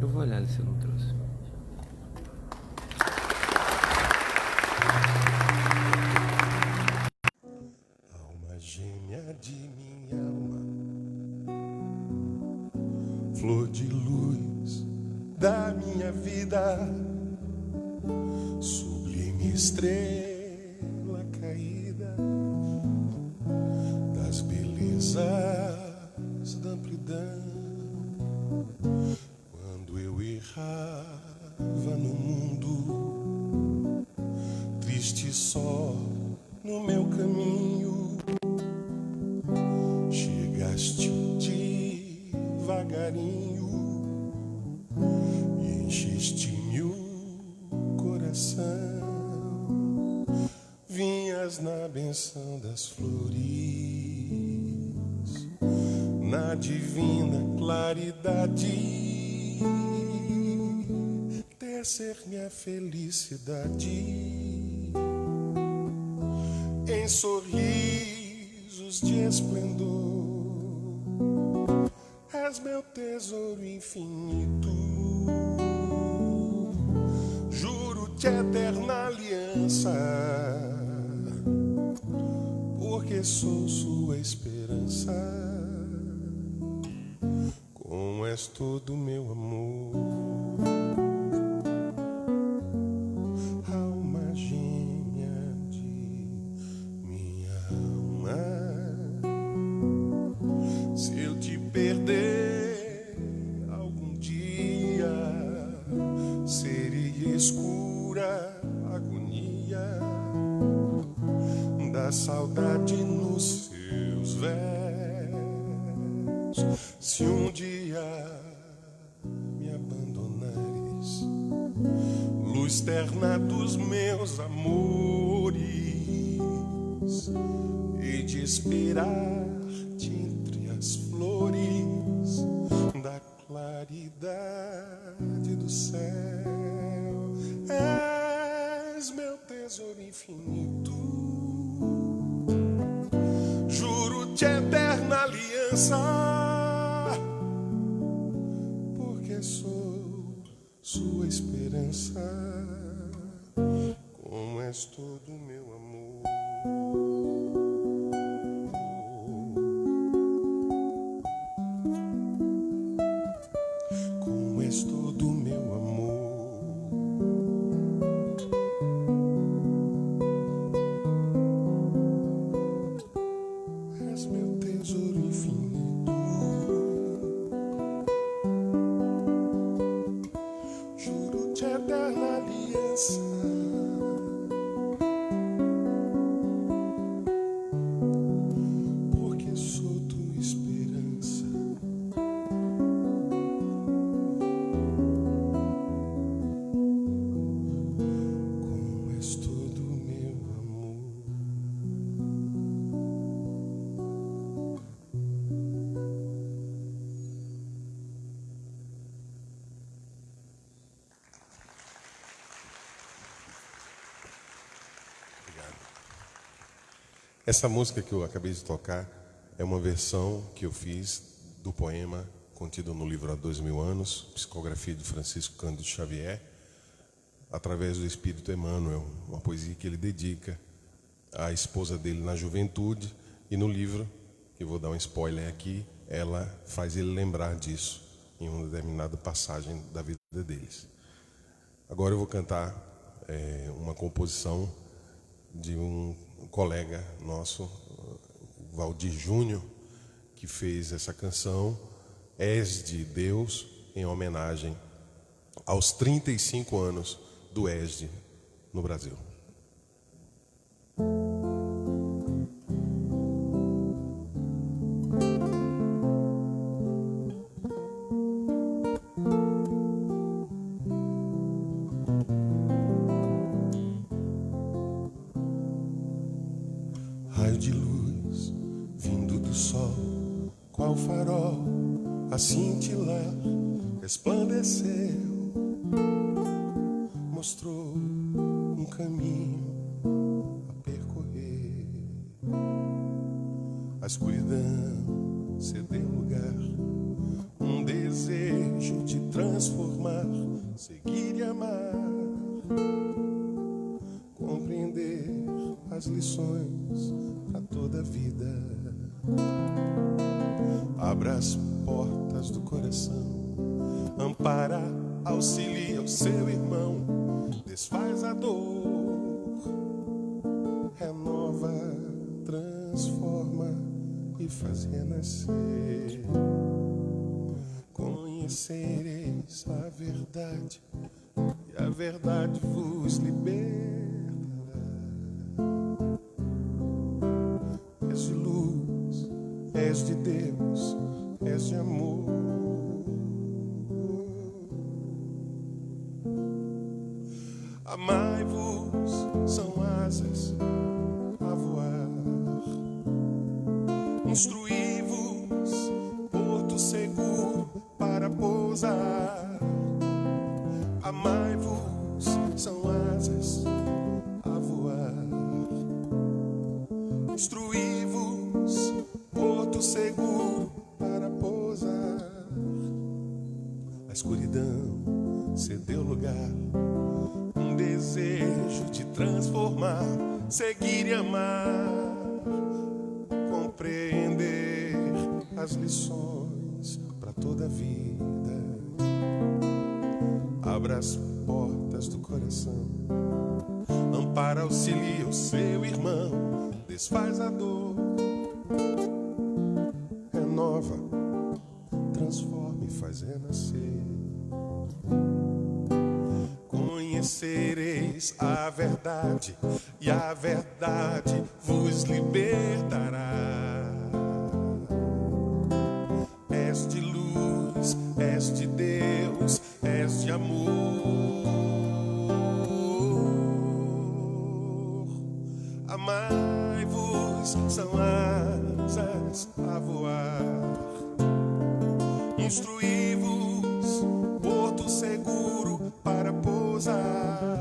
Eu vou olhar se eu não trouxe. Alma gêmea de minha alma, flor de luz da minha vida, sublime estrela caída das belezas da amplidão. Quando eu errava no mundo, triste só no meu caminho, chegaste devagarinho e encheste-me o coração. Vinhas na benção das flores, na divina claridade, tecer-me a felicidade em sorrisos de esplendor. És meu tesouro infinito, juro-te eterna aliança, porque sou sua esperança. Como és todo meu amor, alma gêmea de minha alma. Se eu te perder algum dia, seria escura agonia da saudade nos seus versos. Se um dia me abandonares, luz terna dos meus amores, hei de esperar-te entre as flores da claridade do céu. És meu tesouro infinito, juro-te eterna aliança, porque sou sua esperança. Como és todo meu amor, como és todo meu amor. És meu tesouro infinito, juro-te eterna aliança, porque sou tua esperança. Como és todo meu amor. Essa música que eu acabei de tocar é uma versão que eu fiz do poema contido no livro Há 2000 anos, psicografia de Francisco Cândido Xavier, através do Espírito Emmanuel, uma poesia que ele dedica à esposa dele na juventude, e no livro, que eu vou dar um spoiler aqui, ela faz ele lembrar disso em uma determinada passagem da vida deles. Agora eu vou cantar uma composição de um colega nosso, Valdir Júnior, que fez essa canção, ESD Deus, em homenagem aos 35 anos do ESD no Brasil. Raio de luz vindo do sol, qual farol a cintilar, resplandeceu, mostrou um caminho a percorrer. A escuridão cedeu lugar, um desejo de transformar. transformar, seguir e amar, compreender as lições para toda a vida. Abra as portas do coração, ampara, auxilia o seu irmão, desfaz a dor, renova, transforma e faz renascer. Conhecereis a verdade e a verdade vos libertará. És de luz, és de Deus, és de amor. Amai-vos, são asas a voar. Instruí-vos, porto seguro para pousar. Amai-vos, são asas a voar. Instruí-vos, porto seguro para pousar. A escuridão cedeu lugar, um desejo de transformar, seguir e amar, compreender as lições para toda a vida. Abra as portas do coração, ampara, auxilia o seu irmão, desfaz a dor, renova, transforma e faz renascer. Conhecereis a verdade e a verdade vos libertará. És de luz, és de Deus, és de amor. Amai-vos, são asas a voar. Instruí-vos, porto seguro para pousar.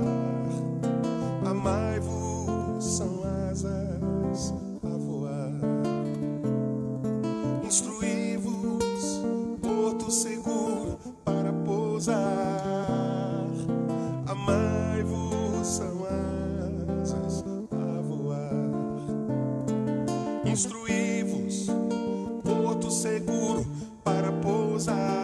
Amai-vos, são asas a voar. Instruí-vos, porto seguro para pousar. Amai-vos, são asas a voar. Instruí-vos, porto seguro para pousar.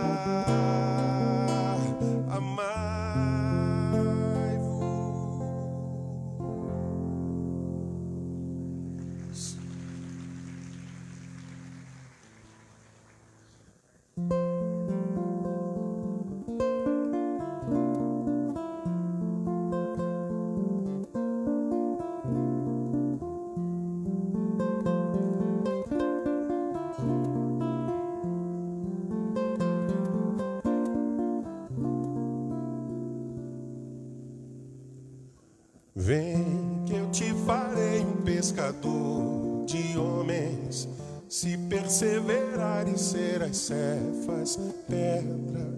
Vem que eu te farei um pescador de homens, se perseverares serás cefas, pedra,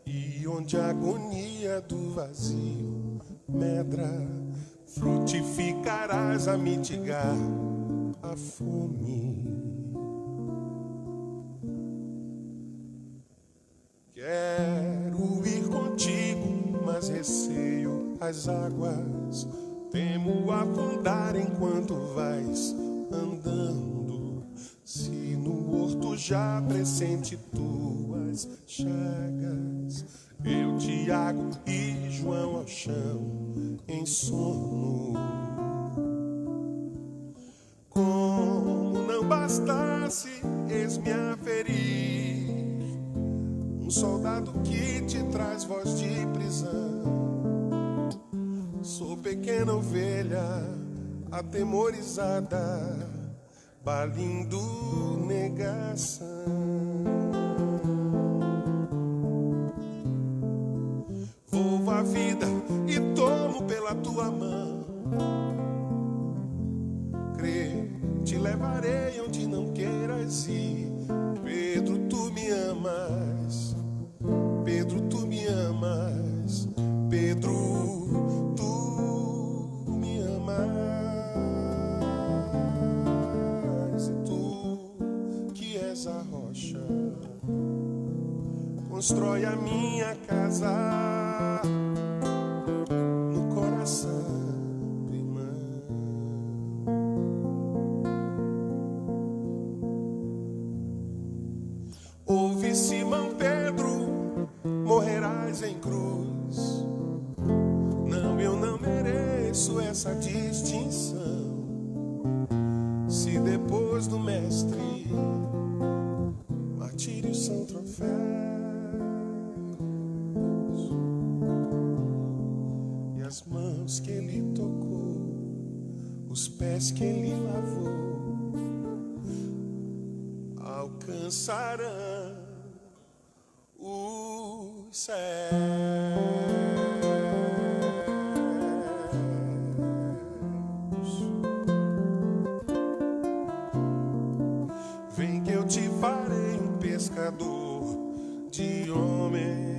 e onde a agonia do vazio medra, frutificarás a mitigar a fome. Quero ir contigo, mas receio as águas, temo afundar enquanto vais andando. Se no horto já pressente tuas chagas, eu, Tiago e João ao chão em sono. Como não bastasse, eis-me a ferir, um soldado que te traz voz de prisão. Sou pequena ovelha atemorizada, balindo negação. Volvo a vida e tomo pela tua mão. Crê, te levarei onde não queiras ir. Pedro, tu me amas. Pedro, tu me amas. Pedro, tu me amas. E tu, que és a rocha, constrói a minha casa no coração do irmão. Ouve, Simão Pedro, morrerás em cruz. Não, eu não mereço essa distinção. Se depois do mestre martírios são troféus, e as mãos que ele tocou, os pés que ele lavou, alcançarão os céus. Vem que eu te farei um pescador de homens.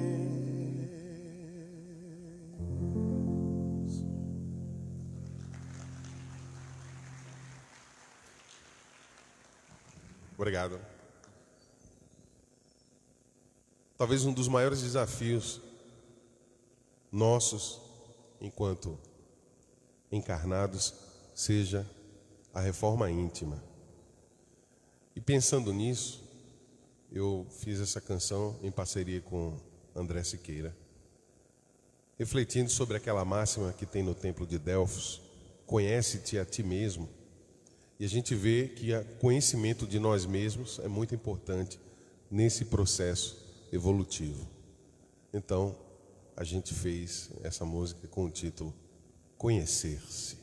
Obrigado. Talvez um dos maiores desafios nossos, enquanto encarnados, seja a reforma íntima. E pensando nisso, eu fiz essa canção em parceria com André Siqueira, refletindo sobre aquela máxima que tem no templo de Delfos: conhece-te a ti mesmo. E a gente vê que o conhecimento de nós mesmos é muito importante nesse processo evolutivo. Então, a gente fez essa música com o título Conhecer-se.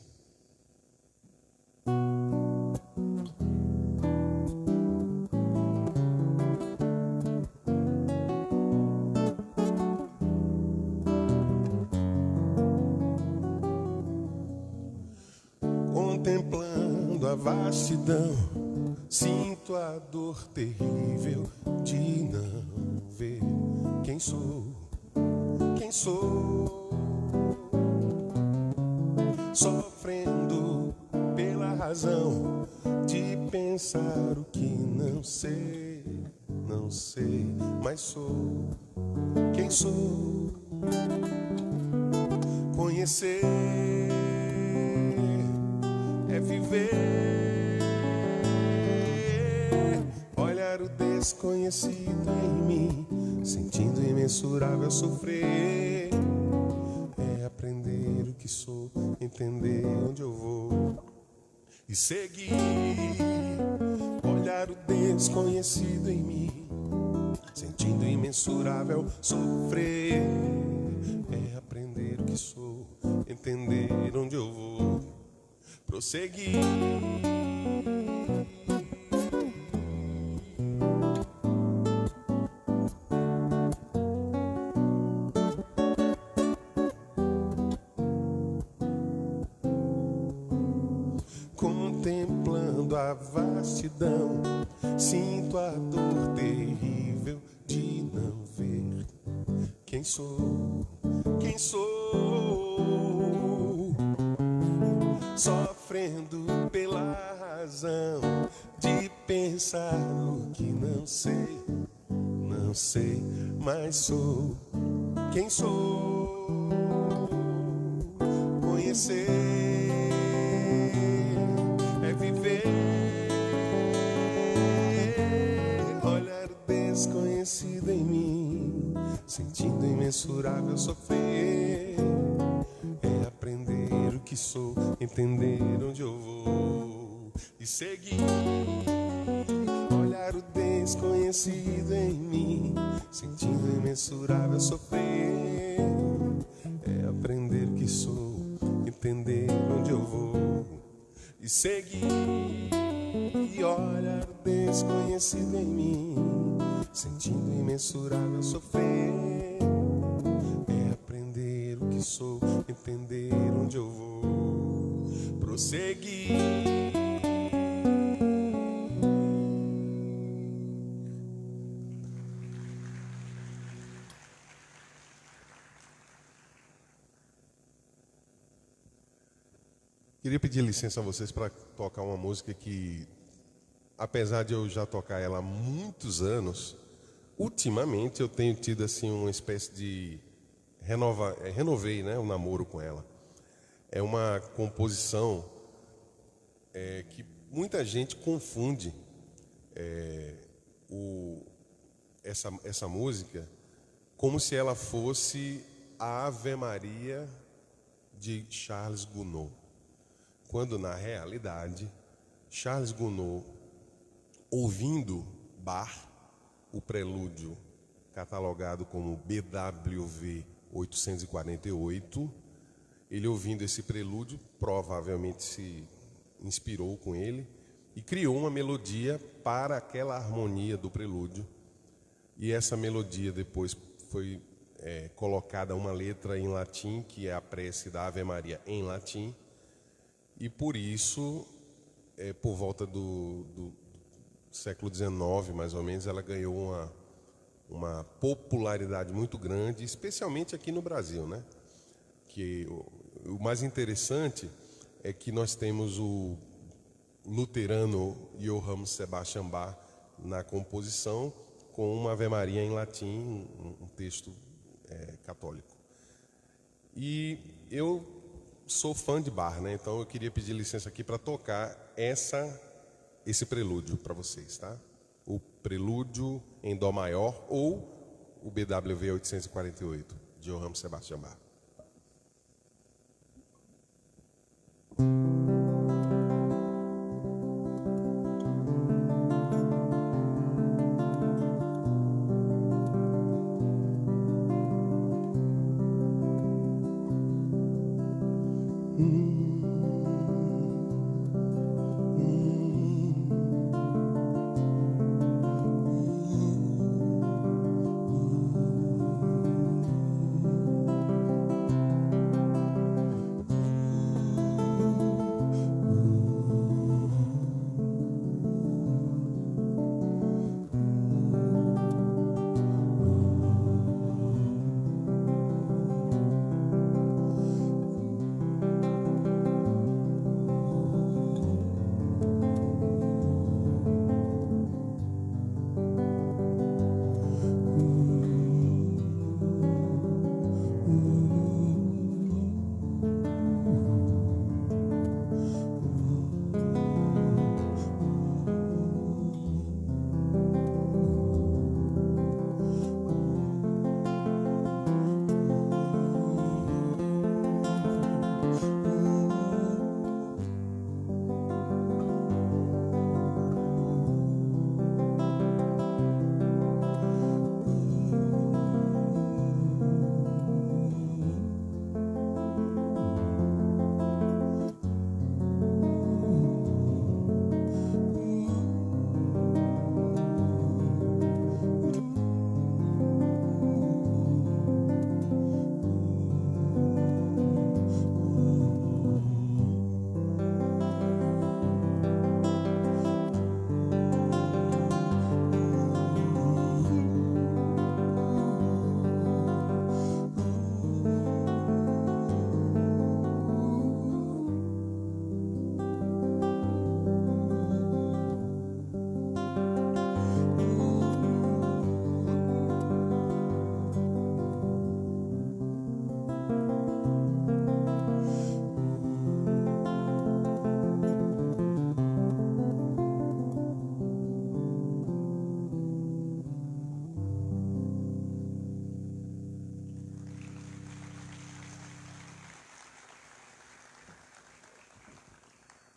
Contemplando a vastidão, sinto a dor terrível de não ver quem sou, quem sou. Sofrendo pela razão de pensar o que não sei, não sei, mas sou quem sou. Conhecer é viver, olhar o desconhecido em mim, sentindo imensurável sofrer. É aprender o que sou, entender onde eu vou e seguir. Olhar o desconhecido em mim, sentindo imensurável sofrer. É aprender o que sou, entender onde eu vou, prosseguir. Contemplando a vastidão, sinto a dor terrível de não ver quem sou, quem sou. Sofrendo pela razão de pensar o que não sei, não sei, mas sou quem sou. Conhecer é viver, olhar o desconhecido em mim, sentindo imensurável sofrer. É aprender o que sou, entender onde eu vou e seguir. Olhar o desconhecido em mim, sentindo imensurável sofrer. É aprender o que sou, entender onde eu vou e seguir. Olhar o desconhecido em mim, sentindo imensurável sofrer. É aprender o que sou, entender onde eu vou, prosseguir. Queria pedir licença a vocês para tocar uma música que, apesar de eu já tocar ela há muitos anos, ultimamente eu tenho tido assim uma espécie de renovei, né, o namoro com ela. É uma composição que muita gente confunde essa música como se ela fosse a Ave Maria de Charles Gounod, quando na realidade Charles Gounod, ouvindo Bach, o prelúdio catalogado como BWV 848, ele ouvindo esse prelúdio provavelmente se inspirou com ele e criou uma melodia para aquela harmonia do prelúdio. E essa melodia depois foi colocada uma letra em latim, que é a prece da Ave Maria em latim, e por isso, por volta do século XIX, mais ou menos, ela ganhou uma popularidade muito grande, especialmente aqui no Brasil, né? Que o mais interessante é que nós temos o luterano Johann Sebastian Bach na composição, com uma Ave Maria em latim, um texto católico. E eu sou fã de Bach, né? Então eu queria pedir licença aqui para tocar esse prelúdio para vocês, tá? O prelúdio em Dó maior ou o BWV 848 de Johann Sebastian Bach.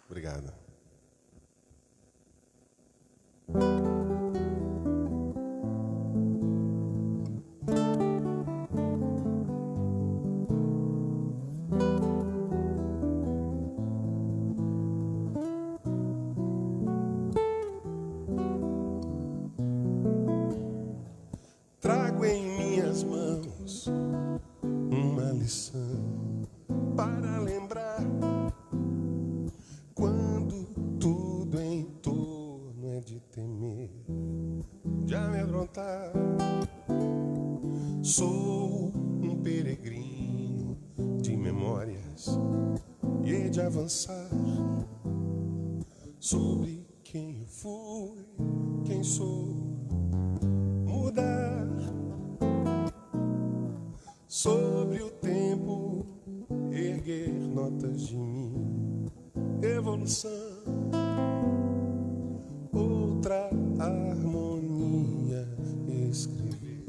Obrigado. Trago em minhas mãos uma lição para lembrar quando tudo em torno é de temer, de amedrontar. Sou um peregrino de memórias e hei de avançar sobre quem eu fui, quem sou. mudar. Sobre o tempo erguer notas de mim, evolução, outra harmonia, escrever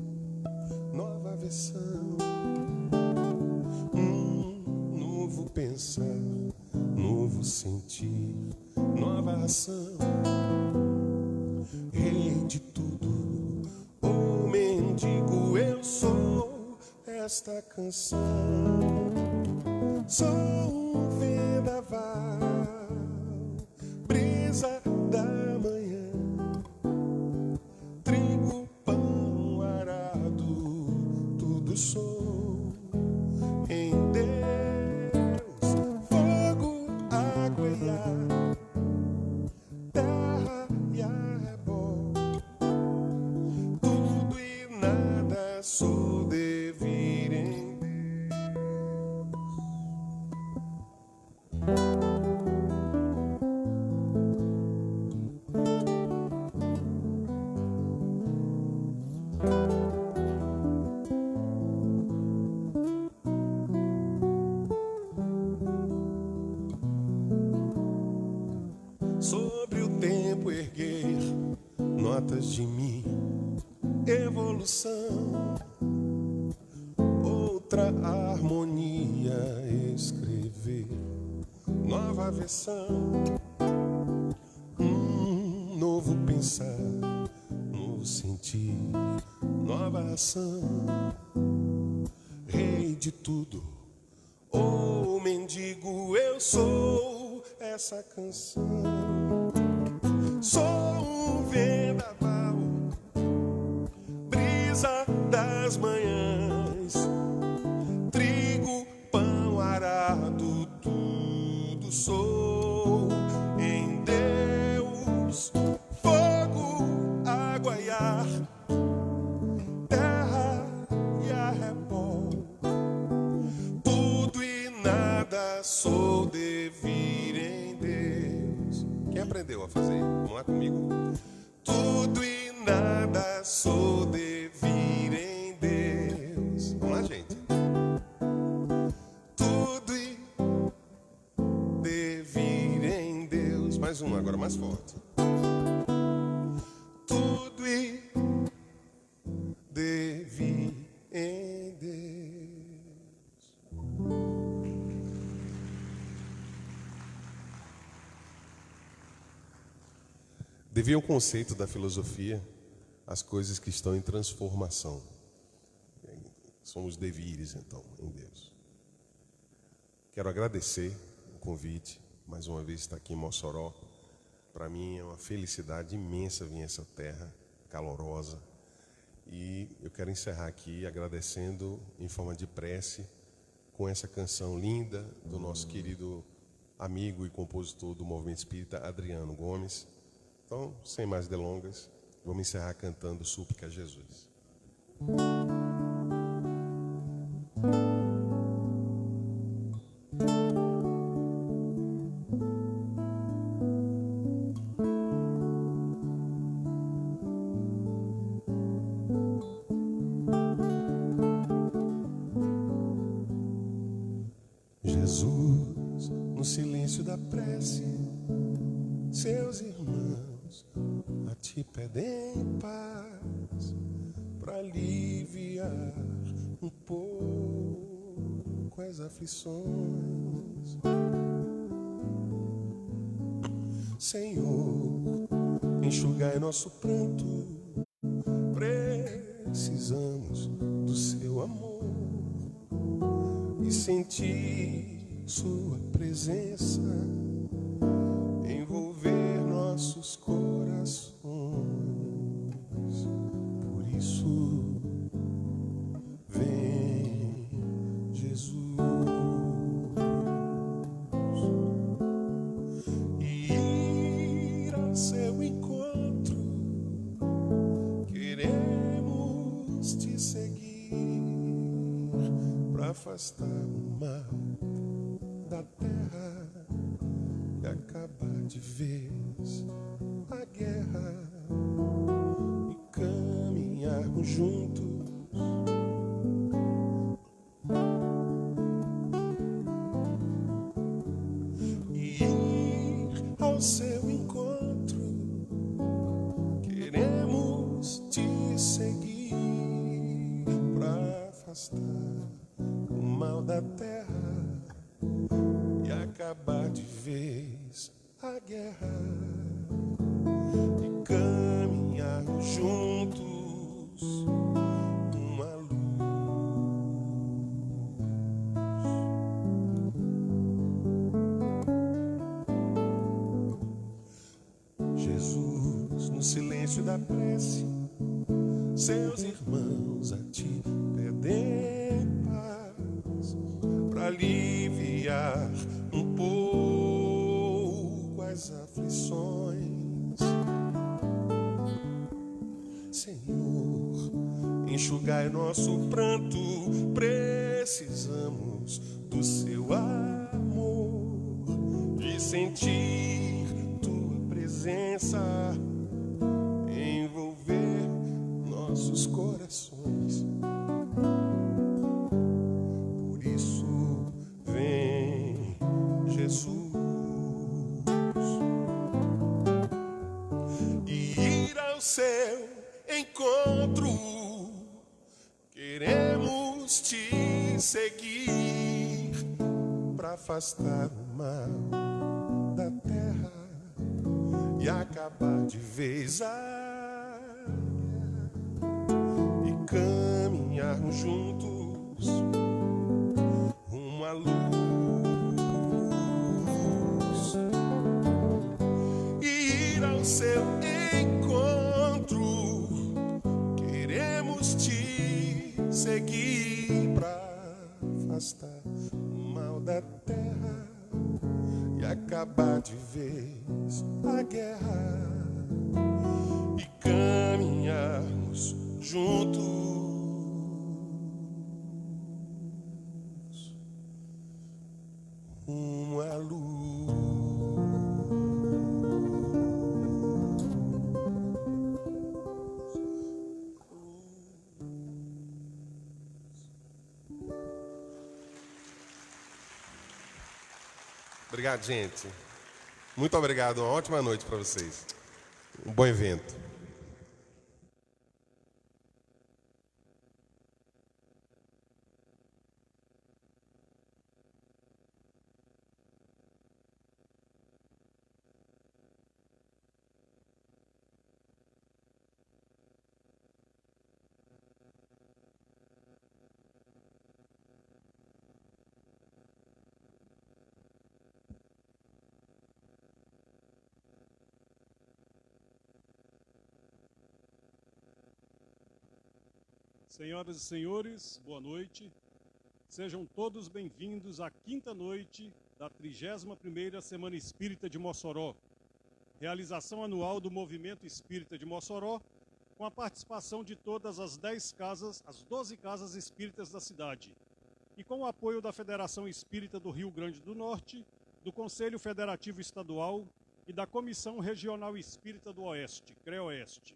nova versão, novo pensar, novo sentir, nova ação, rei de tudo, ou mendigo eu sou, esta canção. Sou um vendaval, brisa da manhã, trigo, pão, arado, tudo sou em Deus, fogo, água e ar, terra e arrebol, tudo e nada sou devir em Deus. Sobre o tempo erguer notas de mim, evolução, outra harmonia, escrever nova versão, novo pensar, novo sentir, nova ação, rei de tudo, ou mendigo eu sou, essa canção. Sou um vendaval, brisa das manhãs, trigo, pão, arado, tudo sou em Deus, fogo, água e ar, terra e arrebol, tudo e nada sou devir em Deus. Quem aprendeu a fazer? Vamos lá comigo. Tudo e nada sou devir em Deus. Vamos lá, gente. Tudo e devir em Deus. Mais um, agora mais forte. Tudo e devir em Deus. Devia o conceito da filosofia às coisas que estão em transformação. São os devires, então, em Deus. Quero agradecer o convite, mais uma vez estar aqui em Mossoró. Para mim é uma felicidade imensa vir a essa terra calorosa. E eu quero encerrar aqui agradecendo em forma de prece com essa canção linda do nosso querido amigo e compositor do Movimento Espírita, Adriano Gomes. Então, sem mais delongas, vamos encerrar cantando Súplica a Jesus. Jesus, no silêncio da prece, seus irmãos a ti pedem paz para aliviar um pouco as aflições. Senhor, enxugai nosso pranto, precisamos do seu amor e sentir sua presença envolver nossos corações. Por isso, vem Jesus e ir ao seu encontro. Queremos te seguir para afastar o mal da terra e acabar de vez a guerra e caminhar com caminharmos juntos e ir ao seu encontro. Queremos te seguir para afastar o mal da terra e acabar de vez a guerra e caminharmos juntos uma luz. Jesus, no silêncio da prece, seus irmãos a ti pedem paz para aliviar um pouco as aflições. Senhor, enxugai nosso pranto, precisamos do seu amor e sentir tua presença envolver nossos corações. Por isso, vem, Jesus, e ir ao seu encontro. Queremos te seguir para afastar o mal da terra e acabar de vez a guerra e caminharmos juntos rumo à luz e ir ao seu encontro. Queremos te seguir para afastar o mal da terra e acabar de vez a guerra e caminharmos juntos rumo à luz. Obrigado, gente. Muito obrigado. Uma ótima noite para vocês. Um bom evento. Senhoras e senhores, boa noite. Sejam todos bem-vindos à quinta noite da 31ª Semana Espírita de Mossoró, realização anual do Movimento Espírita de Mossoró, com a participação de todas as 12 casas espíritas da cidade, e com o apoio da Federação Espírita do Rio Grande do Norte, do Conselho Federativo Estadual e da Comissão Regional Espírita do Oeste, CREOeste.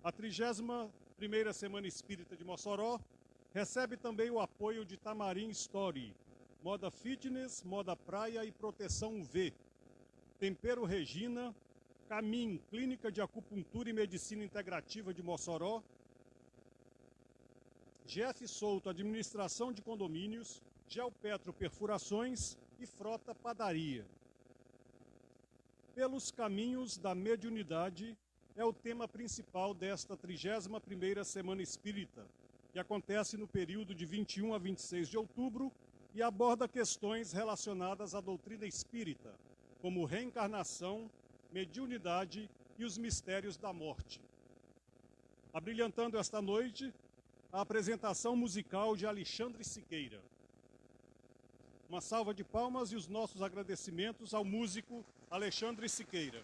A 31ª Semana Espírita de Mossoró recebe também o apoio de Tamarim Story, Moda Fitness, Moda Praia e Proteção UV, Tempero Regina, Camin, Clínica de Acupuntura e Medicina Integrativa de Mossoró, GF Souto, Administração de Condomínios, Geopetro Perfurações e Frota Padaria. Pelos caminhos da mediunidade é o tema principal desta 31ª Semana Espírita, que acontece no período de 21 a 26 de outubro e aborda questões relacionadas à doutrina espírita, como reencarnação, mediunidade e os mistérios da morte. Abrilhantando esta noite, a apresentação musical de Alexandre Siqueira. Uma salva de palmas e os nossos agradecimentos ao músico Alexandre Siqueira.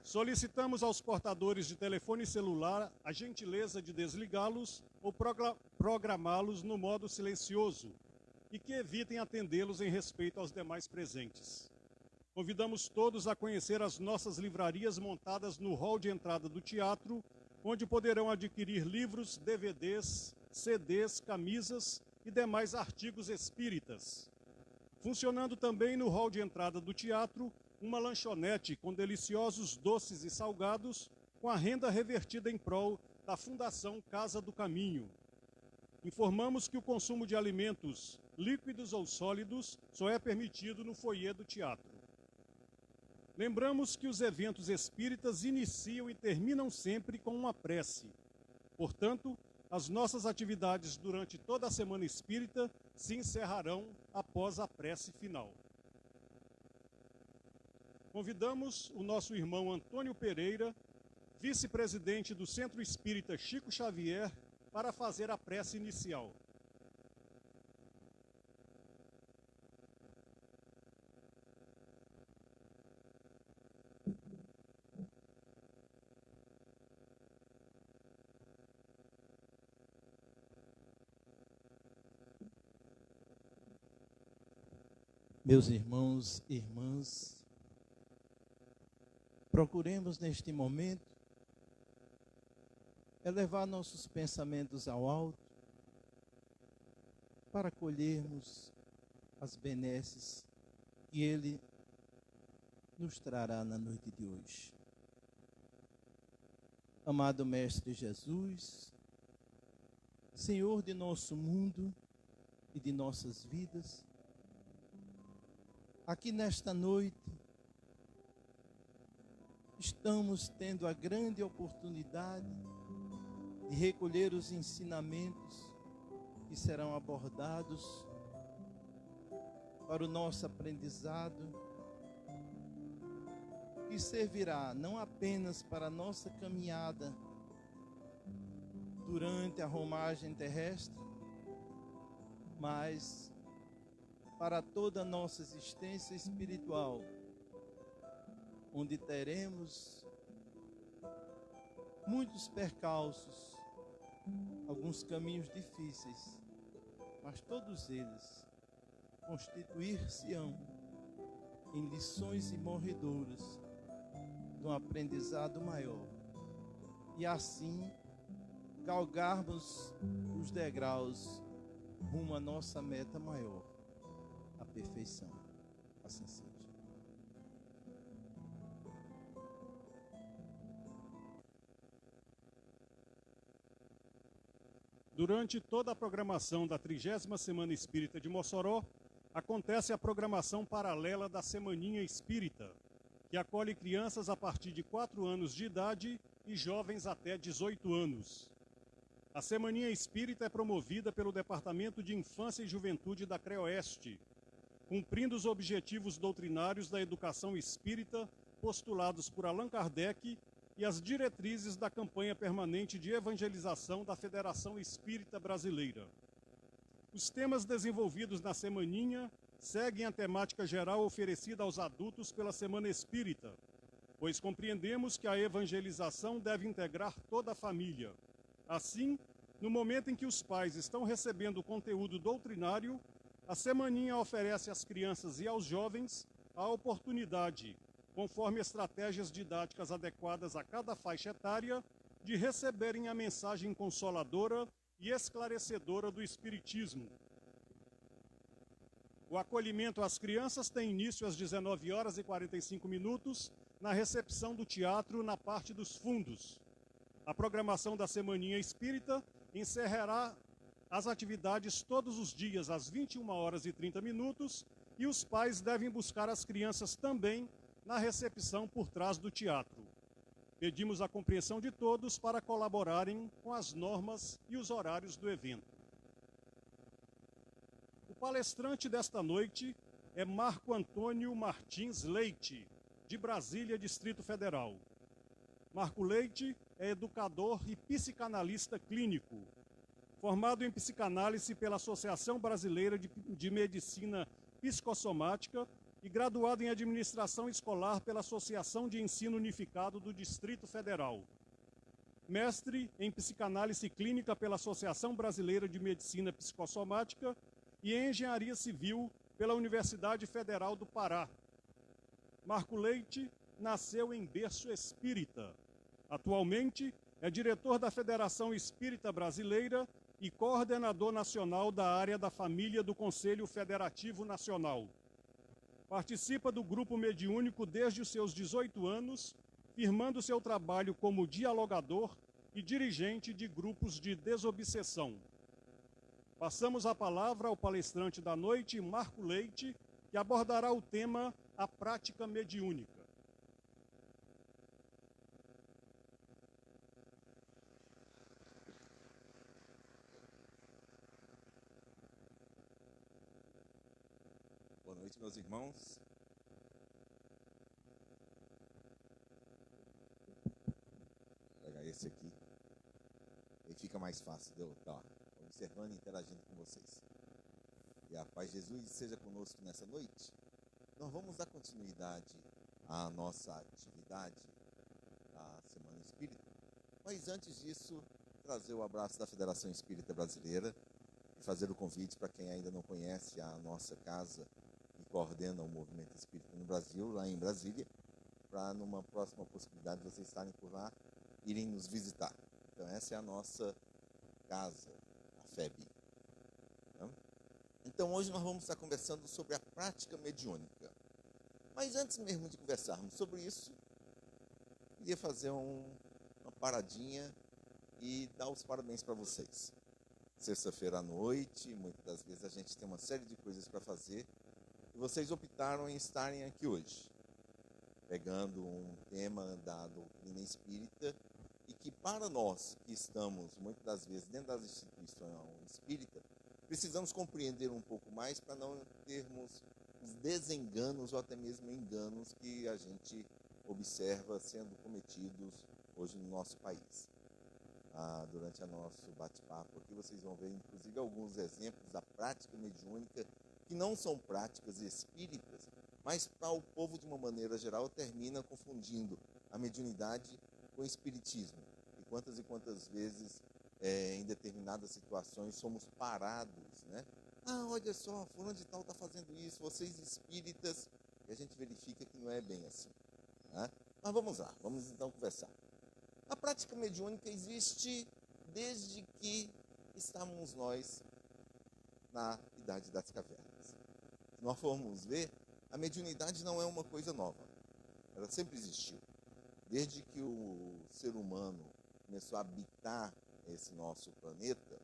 Solicitamos aos portadores de telefone celular a gentileza de desligá-los ou programá-los no modo silencioso e que evitem atendê-los em respeito aos demais presentes. Convidamos todos a conhecer as nossas livrarias montadas no hall de entrada do teatro, onde poderão adquirir livros, DVDs, CDs, camisas e demais artigos espíritas. Funcionando também no hall de entrada do teatro, uma lanchonete com deliciosos doces e salgados, com a renda revertida em prol da Fundação Casa do Caminho. Informamos que o consumo de alimentos líquidos ou sólidos só é permitido no foyer do teatro. Lembramos que os eventos espíritas iniciam e terminam sempre com uma prece. Portanto, as nossas atividades durante toda a Semana Espírita se encerrarão após a prece final. Convidamos o nosso irmão Antônio Pereira, vice-presidente do Centro Espírita Chico Xavier, para fazer a prece inicial. Meus irmãos e irmãs, procuremos neste momento elevar nossos pensamentos ao alto para colhermos as benesses que Ele nos trará na noite de hoje. Amado Mestre Jesus, Senhor de nosso mundo e de nossas vidas, aqui nesta noite, estamos tendo a grande oportunidade de recolher os ensinamentos que serão abordados para o nosso aprendizado, que servirá não apenas para a nossa caminhada durante a romagem terrestre, mas para toda a nossa existência espiritual, onde teremos muitos percalços, alguns caminhos difíceis, mas todos eles constituir-se-ão em lições imorredoras de um aprendizado maior, e assim galgarmos os degraus rumo à nossa meta maior, a perfeição. Assim seja. Durante toda a programação da 30ª Semana Espírita de Mossoró, acontece a programação paralela da Semaninha Espírita, que acolhe crianças a partir de 4 anos de idade e jovens até 18 anos. A Semaninha Espírita é promovida pelo Departamento de Infância e Juventude da CREOeste, cumprindo os objetivos doutrinários da educação espírita postulados por Allan Kardec e as diretrizes da campanha permanente de evangelização da Federação Espírita Brasileira. Os temas desenvolvidos na Semaninha seguem a temática geral oferecida aos adultos pela Semana Espírita, pois compreendemos que a evangelização deve integrar toda a família. Assim, no momento em que os pais estão recebendo o conteúdo doutrinário, a Semaninha oferece às crianças e aos jovens a oportunidade, conforme estratégias didáticas adequadas a cada faixa etária, de receberem a mensagem consoladora e esclarecedora do Espiritismo. O acolhimento às crianças tem início às 19h45 na recepção do teatro na parte dos fundos. A programação da Semaninha Espírita encerrará as atividades todos os dias às 21h30 e os pais devem buscar as crianças também na recepção por trás do teatro. Pedimos a compreensão de todos para colaborarem com as normas e os horários do evento. O palestrante desta noite é Marco Antônio Martins Leite, de Brasília, Distrito Federal. Marco Leite é educador e psicanalista clínico, formado em psicanálise pela Associação Brasileira de Medicina Psicossomática e graduado em administração escolar pela Associação de Ensino Unificado do Distrito Federal. Mestre em psicanálise clínica pela Associação Brasileira de Medicina Psicossomática e em engenharia civil pela Universidade Federal do Pará. Marco Leite nasceu em berço espírita. Atualmente é diretor da Federação Espírita Brasileira e coordenador nacional da área da família do Conselho Federativo Nacional. Participa do grupo mediúnico desde os seus 18 anos, firmando seu trabalho como dialogador e dirigente de grupos de desobsessão. Passamos a palavra ao palestrante da noite, Marco Leite, que abordará o tema A Prática Mediúnica. Boa noite, meus irmãos. Vou pegar esse aqui. Aí fica mais fácil de eu estar observando e interagindo com vocês. E a paz de Jesus seja conosco nessa noite. Nós vamos dar continuidade à nossa atividade da Semana Espírita. Mas antes disso, trazer o abraço da Federação Espírita Brasileira e fazer o convite para quem ainda não conhece a nossa casa que coordena o movimento espírita no Brasil, lá em Brasília, para numa próxima possibilidade vocês estarem por lá, irem nos visitar. Então essa é a nossa casa, a FEB. Então hoje nós vamos estar conversando sobre a prática mediúnica. Mas antes mesmo de conversarmos sobre isso, queria fazer uma paradinha e dar os parabéns para vocês. Sexta-feira à noite, muitas das vezes a gente tem uma série de coisas para fazer, e vocês optaram em estarem aqui hoje, pegando um tema da doutrina espírita, e que para nós que estamos, muitas das vezes, dentro das instituições espíritas, precisamos compreender um pouco mais para não termos os desenganos ou até mesmo enganos que a gente observa sendo cometidos hoje no nosso país. Durante o nosso bate-papo aqui, vocês vão ver, inclusive, alguns exemplos da prática mediúnica que não são práticas espíritas, mas para o povo, de uma maneira geral, termina confundindo a mediunidade com o espiritismo. E quantas vezes, em determinadas situações, somos parados, né? Olha só, fulano de tal está fazendo isso, vocês espíritas, e a gente verifica que não é bem assim, né? Mas vamos lá, vamos então conversar. A prática mediúnica existe desde que estamos nós na Idade das Cavernas. Se nós formos ver, a mediunidade não é uma coisa nova. Ela sempre existiu. Desde que o ser humano começou a habitar esse nosso planeta,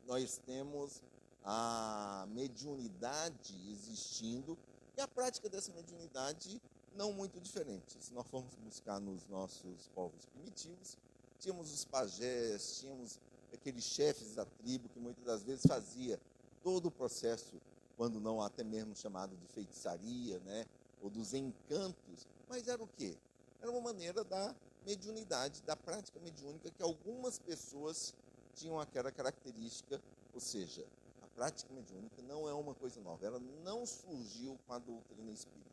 nós temos a mediunidade existindo e a prática dessa mediunidade não muito diferente. Se nós formos buscar nos nossos povos primitivos, tínhamos os pajés, tínhamos aqueles chefes da tribo que muitas das vezes fazia todo o processo, quando não até mesmo chamado de feitiçaria, né, ou dos encantos, mas era o quê? Era uma maneira da mediunidade, da prática mediúnica, que algumas pessoas tinham aquela característica, ou seja, a prática mediúnica não é uma coisa nova, ela não surgiu com a doutrina espírita.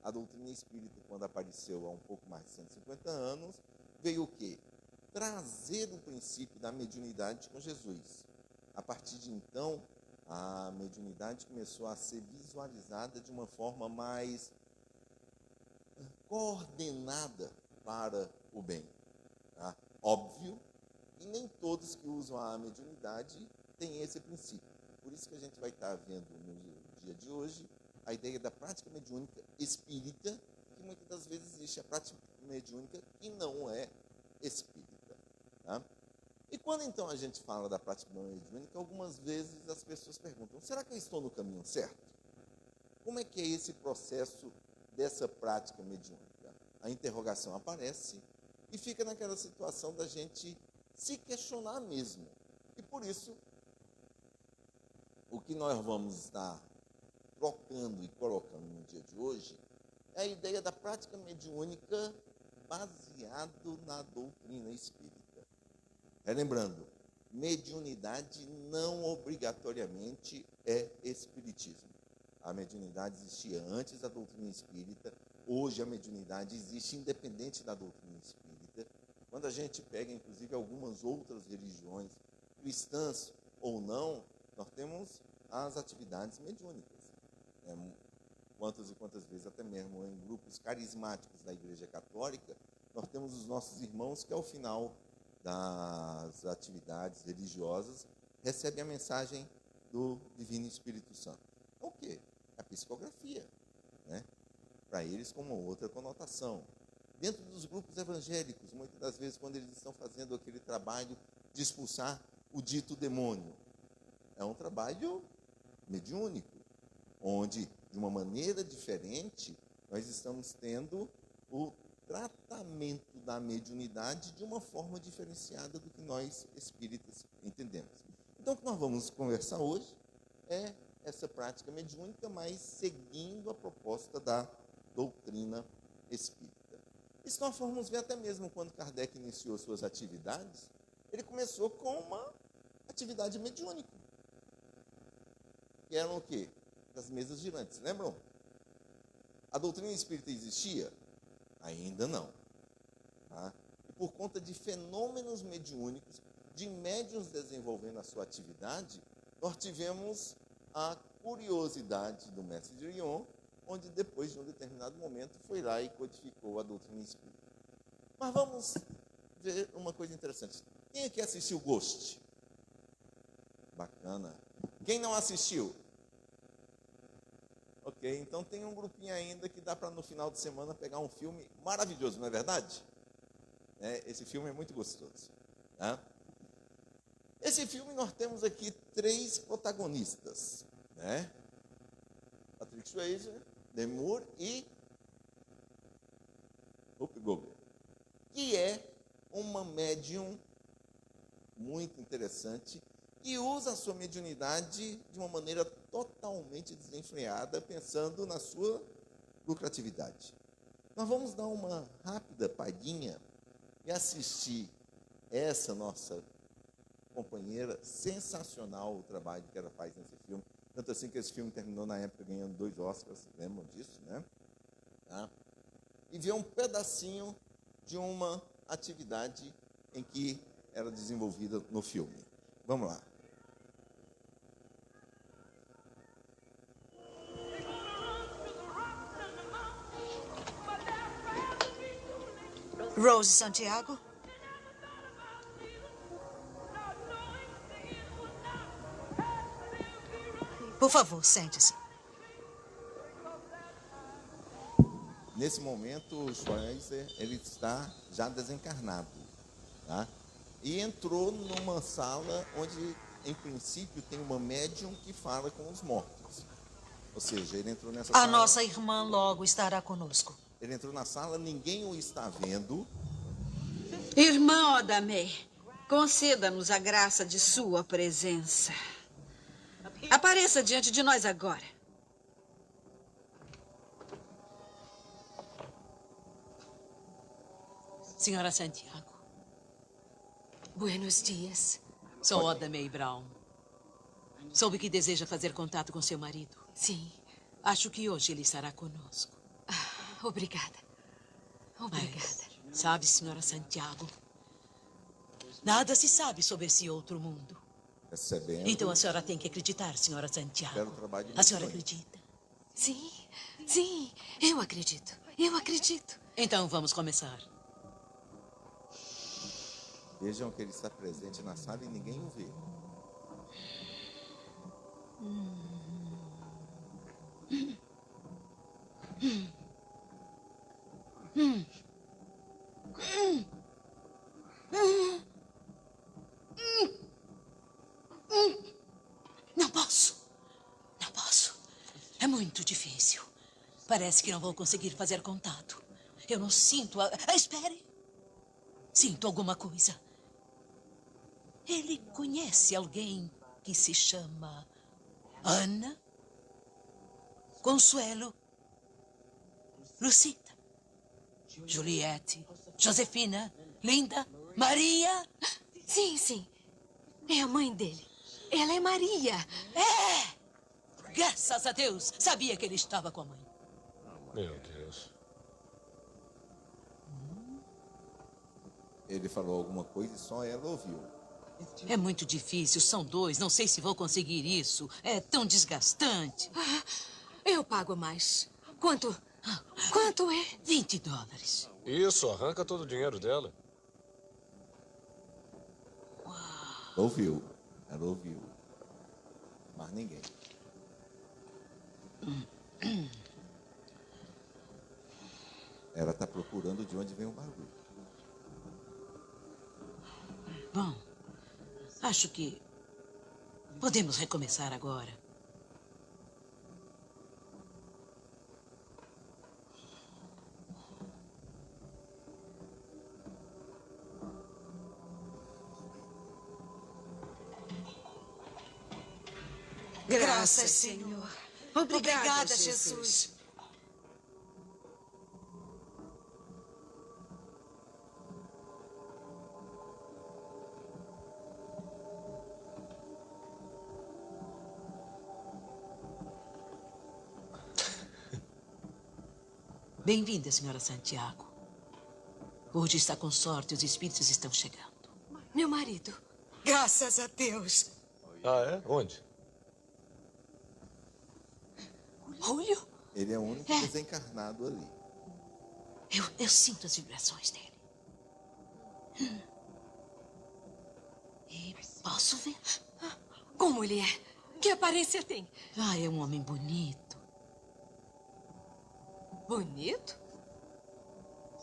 A doutrina espírita, quando apareceu há um pouco mais de 150 anos, veio o quê? Trazer o princípio da mediunidade com Jesus. A partir de então, a mediunidade começou a ser visualizada de uma forma mais coordenada para o bem. Tá? Óbvio, e nem todos que usam a mediunidade têm esse princípio. Por isso que a gente vai estar vendo no dia de hoje a ideia da prática mediúnica espírita, que muitas das vezes existe a prática mediúnica que não é espírita. Tá? E quando então a gente fala da prática mediúnica, algumas vezes as pessoas perguntam, será que eu estou no caminho certo? Como é que é esse processo dessa prática mediúnica? A interrogação aparece e fica naquela situação da gente se questionar mesmo. E por isso, o que nós vamos estar trocando e colocando no dia de hoje é a ideia da prática mediúnica baseado na doutrina espírita. Lembrando, mediunidade não obrigatoriamente é espiritismo. A mediunidade existia antes da doutrina espírita, hoje a mediunidade existe independente da doutrina espírita. Quando a gente pega, inclusive, algumas outras religiões, cristãs ou não, nós temos as atividades mediúnicas. quantas e quantas vezes, até mesmo em grupos carismáticos da Igreja Católica, nós temos os nossos irmãos que, ao final das atividades religiosas, recebem a mensagem do Divino Espírito Santo. É o quê? É a psicografia, né? Para eles, com uma outra conotação. Dentro dos grupos evangélicos, muitas das vezes, quando eles estão fazendo aquele trabalho de expulsar o dito demônio, é um trabalho mediúnico, onde, de uma maneira diferente, nós estamos tendo o tratamento da mediunidade de uma forma diferenciada do que nós espíritas entendemos. Então, o que nós vamos conversar hoje é essa prática mediúnica, mas seguindo a proposta da doutrina espírita. E se nós formos ver até mesmo quando Kardec iniciou suas atividades, ele começou com uma atividade mediúnica. Que eram o quê? Das mesas girantes, lembram? A doutrina espírita existia? Ainda não. Tá? E por conta de fenômenos mediúnicos, de médiuns desenvolvendo a sua atividade, nós tivemos a curiosidade do mestre de Lyon, onde depois de um determinado momento foi lá e codificou a doutrina espírita. Mas vamos ver uma coisa interessante. Quem aqui assistiu Ghost? Bacana. Quem não assistiu? Ok, então tem um grupinho ainda que dá para no final de semana pegar um filme maravilhoso, não é verdade? Esse filme é muito gostoso. Tá? Esse filme nós temos aqui 3 protagonistas, né? Patrick Swayze, Demi Moore e Whoopi Goldberg, que é uma médium muito interessante e usa a sua mediunidade de uma maneira totalmente desenfreada, pensando na sua lucratividade. Nós vamos dar uma rápida palhinha e assistir essa nossa companheira, sensacional o trabalho que ela faz nesse filme. Tanto assim que esse filme terminou na época ganhando 2 Oscars, lembram disso, né? Tá? E ver um pedacinho de uma atividade em que era desenvolvida no filme. Vamos lá. Rose Santiago? Por favor, sente-se. Nesse momento, o Schweizer, ele está já desencarnado, tá? E entrou numa sala onde, em princípio, tem uma médium que fala com os mortos. Ou seja, ele entrou nessa sala... A nossa irmã logo estará conosco. Ele entrou na sala, ninguém o está vendo. Irmã Odamei, conceda-nos a graça de sua presença. Apareça diante de nós agora. Senhora Santiago, Buenos dias. sou Oda May Brown. Soube que deseja fazer contato com seu marido. Sim. Acho que hoje ele estará conosco. Obrigada. Obrigada. Mas, sabe, senhora Santiago, nada se sabe sobre esse outro mundo. Recebendo. Então a senhora tem que acreditar, senhora Santiago. Quero trabalho de A senhora sonho. acredita? Sim, sim, eu acredito. Eu acredito. Então vamos começar. Vejam que ele está presente na sala e ninguém o vê. Não posso. Não posso. É muito difícil. Parece que não vou conseguir fazer contato. Eu não sinto Espere. Sinto alguma coisa. Ele conhece alguém que se chama Ana, Consuelo, Lucita, Juliette, Josefina, Linda, Maria. Sim, sim. É a mãe dele. Ela é Maria. É! Graças a Deus! Sabia que ele estava com a mãe. Meu Deus. Ele falou alguma coisa e só ela ouviu. É muito difícil, são 2. Não sei se vou conseguir isso. É tão desgastante. Eu pago mais. Quanto? Quanto é? $20. Isso, arranca todo o dinheiro dela. Ouviu. Ela ouviu. Mas ninguém. Ela está procurando de onde vem o barulho. Bom, acho que podemos recomeçar agora. Graças, Senhor. Obrigada, Jesus. Bem-vinda, senhora Santiago. Hoje está com sorte, os espíritos estão chegando. Meu marido. Graças a Deus. Ah, é? Onde? Julio? Ele é o único desencarnado ali. Eu sinto as vibrações dele. E posso ver? Como ele é? Que aparência tem? Ah, é um homem bonito. Bonito?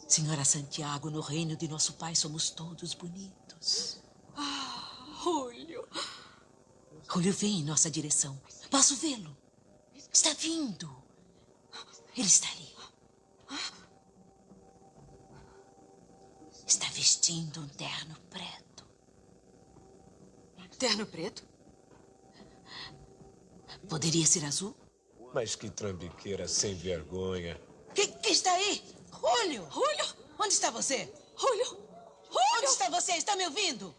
Senhora Santiago, no reino de nosso pai somos todos bonitos. Julio. Julio vem em nossa direção. Posso vê-lo? Está vindo. Ele está ali. Está vestindo um terno preto. Terno preto? Poderia ser azul? Mas que trambiqueira sem vergonha. Que está aí? Julio! Julio! Onde está você? Julio! Onde Julio! está você? Está me ouvindo?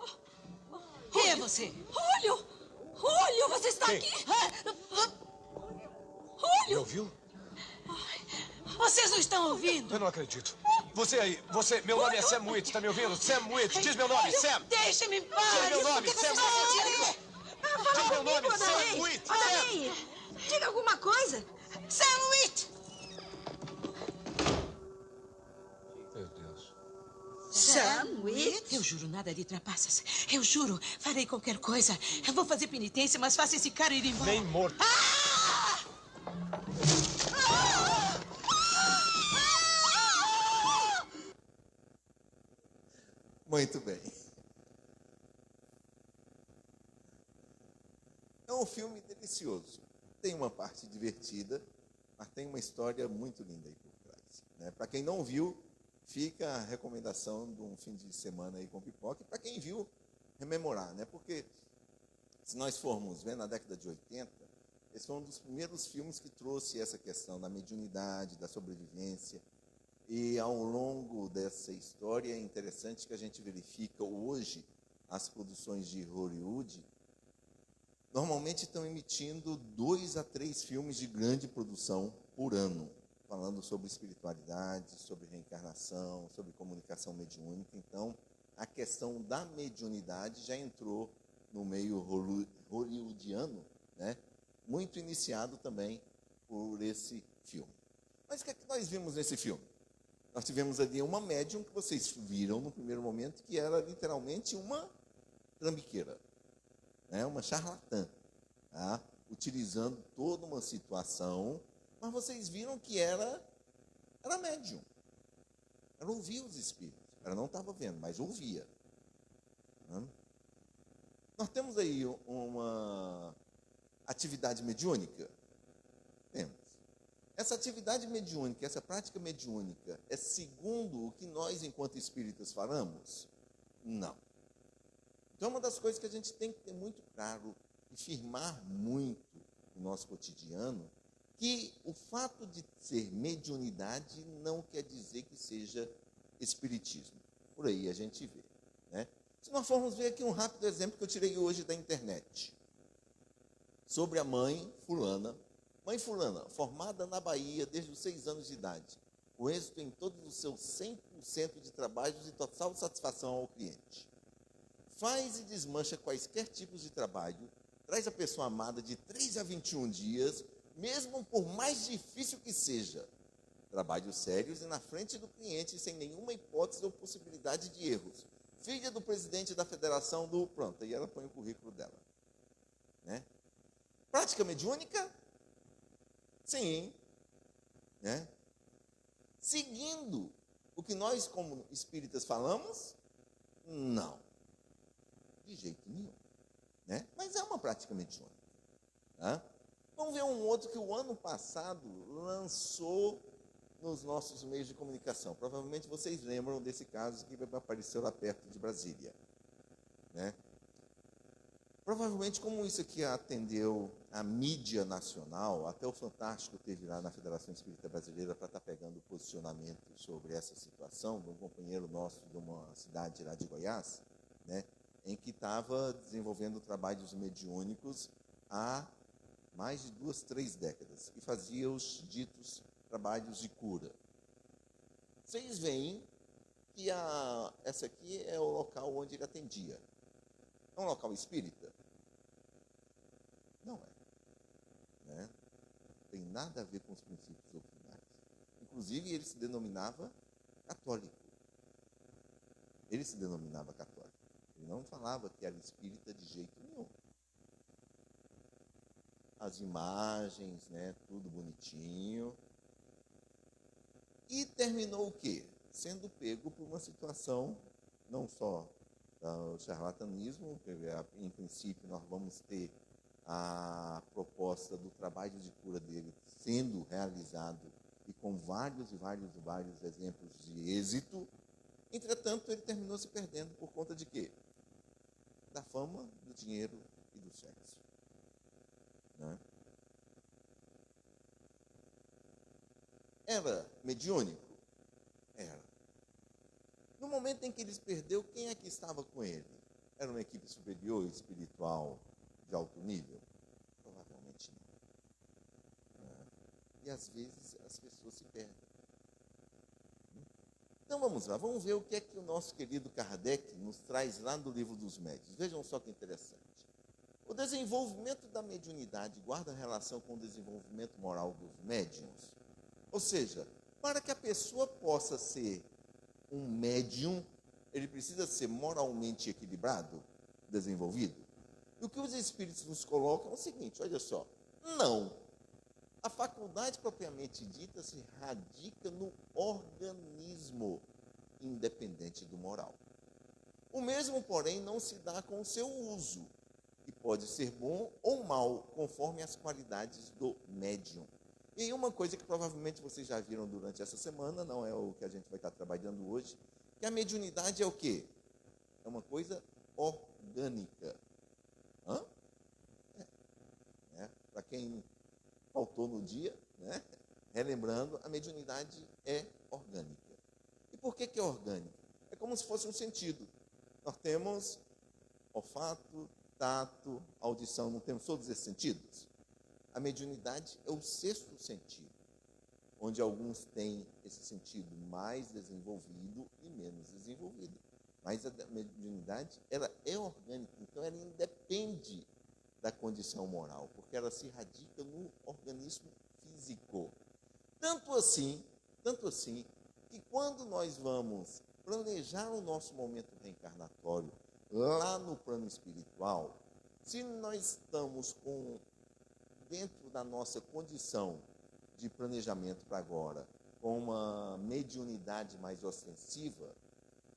Quem é você? Julio! Julio, você está Quem? aqui? Me ouviu? Vocês não estão ouvindo? Eu não acredito. Você aí, você, meu nome é Sam Witt, tá me ouvindo? Sam Witt, diz meu nome, Sam! Deixe-me em paz! Diz meu nome, Sam Witt! Diz meu nome, Sam Witt! Sam! Diga alguma coisa. Sam Witt! Meu Deus. Sam Witt? Eu juro, nada de trapaças. Eu juro, farei qualquer coisa. Eu vou fazer penitência, mas faça esse cara ir embora. Nem morto. Muito bem. É um filme delicioso. Tem uma parte divertida, mas tem uma história muito linda aí por trás, né? Para quem não viu, fica a recomendação de um fim de semana aí com pipoca. E para quem viu, rememorar, né? Porque se nós formos ver na década de 80, esse foi um dos primeiros filmes que trouxe essa questão da mediunidade, da sobrevivência. E ao longo dessa história é interessante que a gente verifica hoje as produções de Hollywood normalmente estão emitindo 2 a 3 filmes de grande produção por ano, falando sobre espiritualidade, sobre reencarnação, sobre comunicação mediúnica. Então, a questão da mediunidade já entrou no meio hollywoodiano, né? Muito iniciado também por esse filme. Mas o que é que nós vimos nesse filme? Nós tivemos ali uma médium que vocês viram no primeiro momento, que era literalmente uma trambiqueira, né? Uma charlatã, tá? Utilizando toda uma situação, mas vocês viram que era médium. Ela ouvia os espíritos. Ela não estava vendo, mas ouvia. Né? Nós temos aí uma atividade mediúnica? Temos. Essa atividade mediúnica, essa prática mediúnica, é segundo o que nós, enquanto espíritas, falamos? Não. Então, é uma das coisas que a gente tem que ter muito claro e firmar muito no nosso cotidiano, que o fato de ser mediunidade não quer dizer que seja espiritismo. Por aí a gente vê, né? Se nós formos ver aqui um rápido exemplo que eu tirei hoje da internet, sobre a mãe fulana. Mãe fulana, formada na Bahia desde os 6 anos de idade, com êxito em todos os seus 100% de trabalhos e total satisfação ao cliente. Faz e desmancha quaisquer tipos de trabalho, traz a pessoa amada de 3 a 21 dias, mesmo por mais difícil que seja. Trabalhos sérios e na frente do cliente, sem nenhuma hipótese ou possibilidade de erros. Filha do presidente da federação do... Pronto, aí ela põe o currículo dela. Né? Prática mediúnica? Sim. Né? Seguindo o que nós, como espíritas, falamos? Não. De jeito nenhum. Né? Mas é uma prática mediúnica. Tá? Vamos ver um outro que o ano passado lançou nos nossos meios de comunicação. Provavelmente vocês lembram desse caso que apareceu lá perto de Brasília. Né? Provavelmente, como isso aqui atendeu a mídia nacional, até o Fantástico teve lá na Federação Espírita Brasileira para estar pegando posicionamento sobre essa situação, de um companheiro nosso de uma cidade lá de Goiás, né, em que estava desenvolvendo trabalhos mediúnicos há mais de 2, 3 décadas, e fazia os ditos trabalhos de cura. Vocês veem que essa aqui é o local onde ele atendia. É um local espírita? Não é. Né? Não tem nada a ver com os princípios doutrinários. Inclusive, ele se denominava católico. Ele se denominava católico. Ele não falava que era espírita de jeito nenhum. As imagens, né, tudo bonitinho. E terminou o quê? Sendo pego por uma situação, não só do charlatanismo, que em princípio nós vamos ter a proposta do trabalho de cura dele sendo realizado e com vários exemplos de êxito. Entretanto, ele terminou se perdendo por conta de quê? Da fama, do dinheiro e do sexo. Né? Era mediúnico? Era. No momento em que ele se perdeu, quem é que estava com ele? Era uma equipe superior, espiritual, de alto nível? Provavelmente não. E às vezes as pessoas se perdem. Então vamos lá, vamos ver o que é que o nosso querido Kardec nos traz lá no Livro dos Médiuns. Vejam só que interessante. O desenvolvimento da mediunidade guarda relação com o desenvolvimento moral dos médiuns. Ou seja, para que a pessoa possa ser um médium, ele precisa ser moralmente equilibrado, desenvolvido. E o que os espíritos nos colocam é o seguinte, olha só, não. A faculdade propriamente dita se radica no organismo, independente do moral. O mesmo, porém, não se dá com o seu uso, que pode ser bom ou mal, conforme as qualidades do médium. E aí uma coisa que provavelmente vocês já viram durante essa semana, não é o que a gente vai estar trabalhando hoje, que a mediunidade é o quê? É uma coisa orgânica. Para quem faltou no dia, né? Relembrando, a mediunidade é orgânica. E por que é orgânica? É como se fosse um sentido. Nós temos olfato, tato, audição, não temos todos esses sentidos? A mediunidade é o 6º sentido, onde alguns têm esse sentido mais desenvolvido e menos desenvolvido. Mas a mediunidade, ela é orgânica, então ela independe da condição moral, porque ela se radica no organismo físico. Tanto assim, que quando nós vamos planejar o nosso momento reencarnatório lá no plano espiritual, se nós estamos dentro da nossa condição de planejamento para agora, com uma mediunidade mais ostensiva,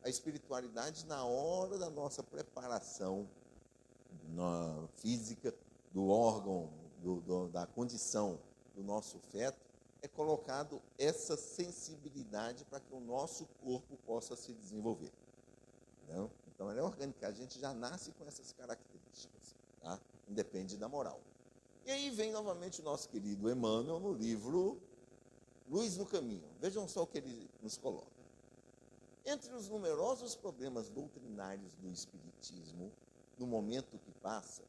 a espiritualidade, na hora da nossa preparação na física, do órgão, da condição do nosso feto, é colocado essa sensibilidade para que o nosso corpo possa se desenvolver. Entendeu? Então, ela é orgânica, a gente já nasce com essas características, tá? Independe da moral. E aí vem novamente o nosso querido Emmanuel no livro Luz no Caminho. Vejam só o que ele nos coloca. Entre os numerosos problemas doutrinários do Espiritismo, no momento que passa,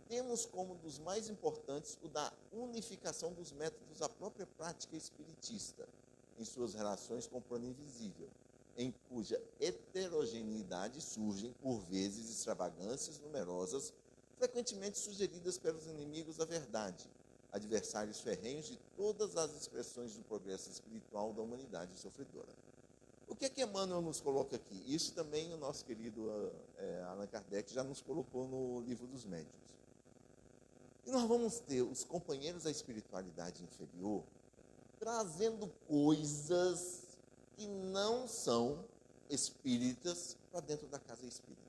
temos como dos mais importantes o da unificação dos métodos da própria prática espiritista, em suas relações com o plano invisível, em cuja heterogeneidade surgem, por vezes, extravagâncias numerosas, frequentemente sugeridas pelos inimigos da verdade, adversários ferrenhos de todas as expressões do progresso espiritual da humanidade sofredora. O que é que Emmanuel nos coloca aqui? Isso também o nosso querido Allan Kardec já nos colocou no Livro dos Médiuns. E nós vamos ter os companheiros da espiritualidade inferior trazendo coisas que não são espíritas para dentro da casa espírita.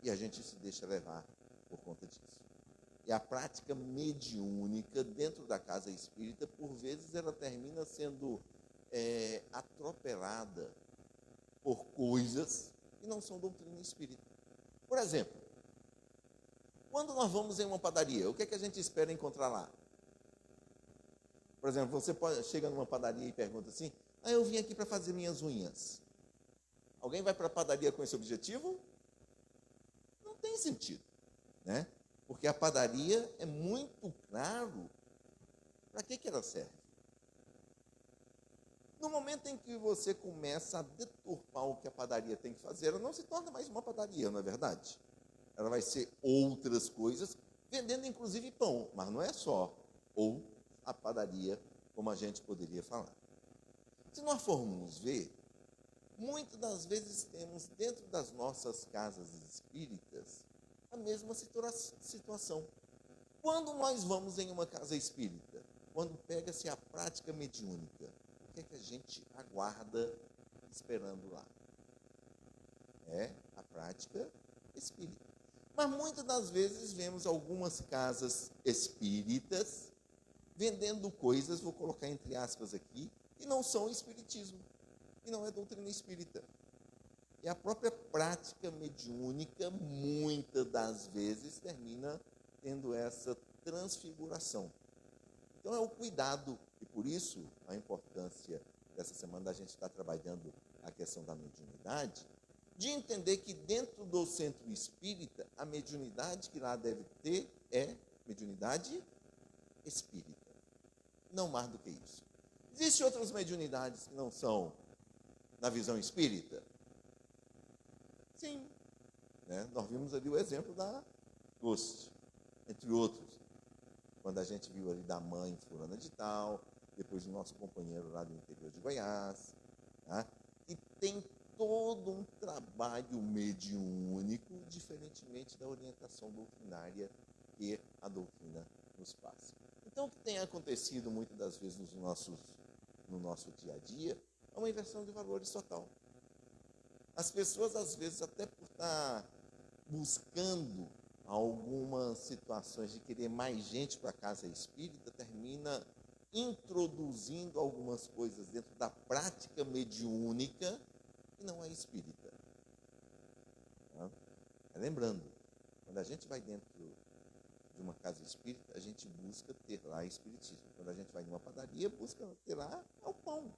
E a gente se deixa levar por conta disso. E a prática mediúnica dentro da casa espírita, por vezes, ela termina sendo atropelada por coisas que não são doutrina espírita. Por exemplo, quando nós vamos em uma padaria, o que é que a gente espera encontrar lá? Por exemplo, você chega numa padaria e pergunta assim: eu vim aqui para fazer minhas unhas. Alguém vai para a padaria com esse objetivo? Não tem sentido, né? Porque a padaria é muito claro para que ela serve. No momento em que você começa a deturpar o que a padaria tem que fazer, ela não se torna mais uma padaria, não é verdade? Ela vai ser outras coisas, vendendo inclusive pão, mas não é só ou a padaria, como a gente poderia falar. Se nós formos ver, muitas das vezes temos dentro das nossas casas espíritas a mesma situação. Quando nós vamos em uma casa espírita, quando pega-se a prática mediúnica, o que é que a gente aguarda esperando lá? É a prática espírita. Mas muitas das vezes vemos algumas casas espíritas vendendo coisas, vou colocar entre aspas aqui, que não são espiritismo, que não é doutrina espírita. E a própria prática mediúnica, muitas das vezes, termina tendo essa transfiguração. Então é o cuidado, e por isso a importância dessa semana da gente estar trabalhando a questão da mediunidade, de entender que dentro do centro espírita, a mediunidade que lá deve ter é mediunidade espírita. Não mais do que isso. Existem outras mediunidades que não são na visão espírita? Sim. Né? Nós vimos ali o exemplo da Ghost, entre outros. Quando a gente viu ali da mãe fulana de tal, depois do nosso companheiro lá do interior de Goiás. Tá? E tem todo um trabalho mediúnico, diferentemente da orientação doutrinária que a doutrina nos passa. Então, o que tem acontecido muitas das vezes no nosso dia a dia é uma inversão de valores total. As pessoas, às vezes, até por estar buscando algumas situações de querer mais gente para a casa espírita, termina introduzindo algumas coisas dentro da prática mediúnica que não é espírita. Tá? Lembrando, quando a gente vai dentro de uma casa espírita, a gente busca ter lá espiritismo. Quando a gente vai numa padaria, busca ter lá o pão.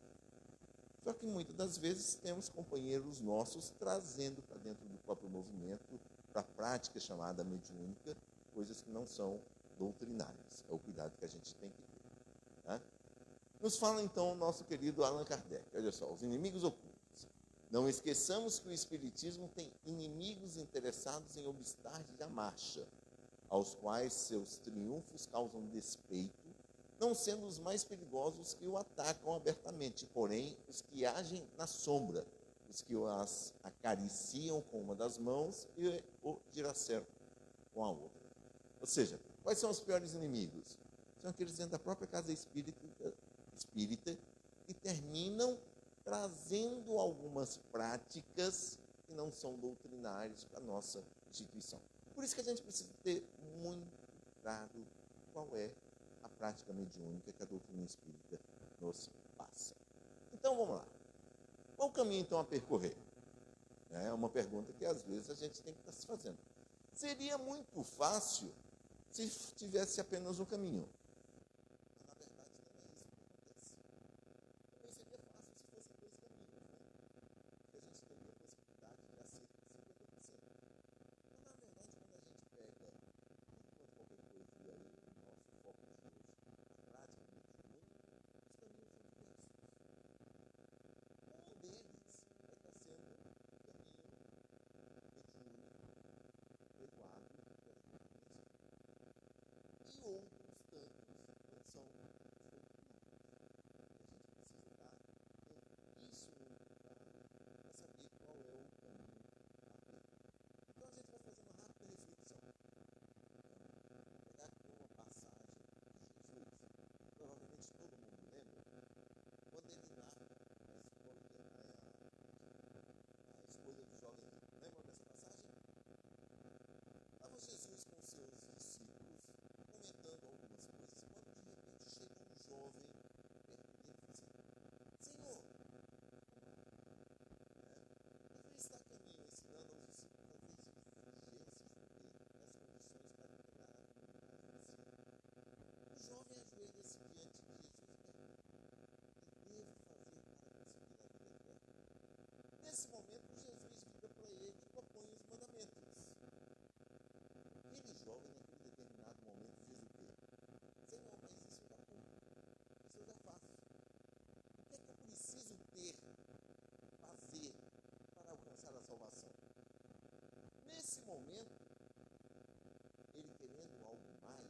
Só que muitas das vezes temos companheiros nossos trazendo para dentro do próprio movimento, para a prática chamada mediúnica, coisas que não são doutrinárias. É o cuidado que a gente tem que ter. Tá? Nos fala então o nosso querido Allan Kardec. Olha só, os inimigos ocultos. Não esqueçamos que o espiritismo tem inimigos interessados em obstar-lhe a marcha, aos quais seus triunfos causam despeito, não sendo os mais perigosos que o atacam abertamente, porém os que agem na sombra, os que as acariciam com uma das mãos e o dilaceram com a outra. Ou seja, quais são os piores inimigos? São aqueles dentro da própria casa espírita que terminam trazendo algumas práticas que não são doutrinárias para a nossa instituição. Por isso que a gente precisa ter muito claro qual é a prática mediúnica que a doutrina espírita nos passa. Então, vamos lá. Qual o caminho, então, a percorrer? É uma pergunta que, às vezes, a gente tem que estar se fazendo. Seria muito fácil se tivesse apenas um caminho. Mas, na verdade, também é isso que acontece. Também seria fácil se fossem dois caminhos, né? Porque a gente teria a possibilidade de acerto de 50%. Mas, na verdade, quando a gente pega tudo quanto qualquer coisa, e aí o nosso foco de hoje, a prática mediúnica, os caminhos são diversos. Um deles vai estar sendo o caminho mediúnico, levado pela igreja. E outros tantos salvação. Nesse momento, ele querendo algo mais,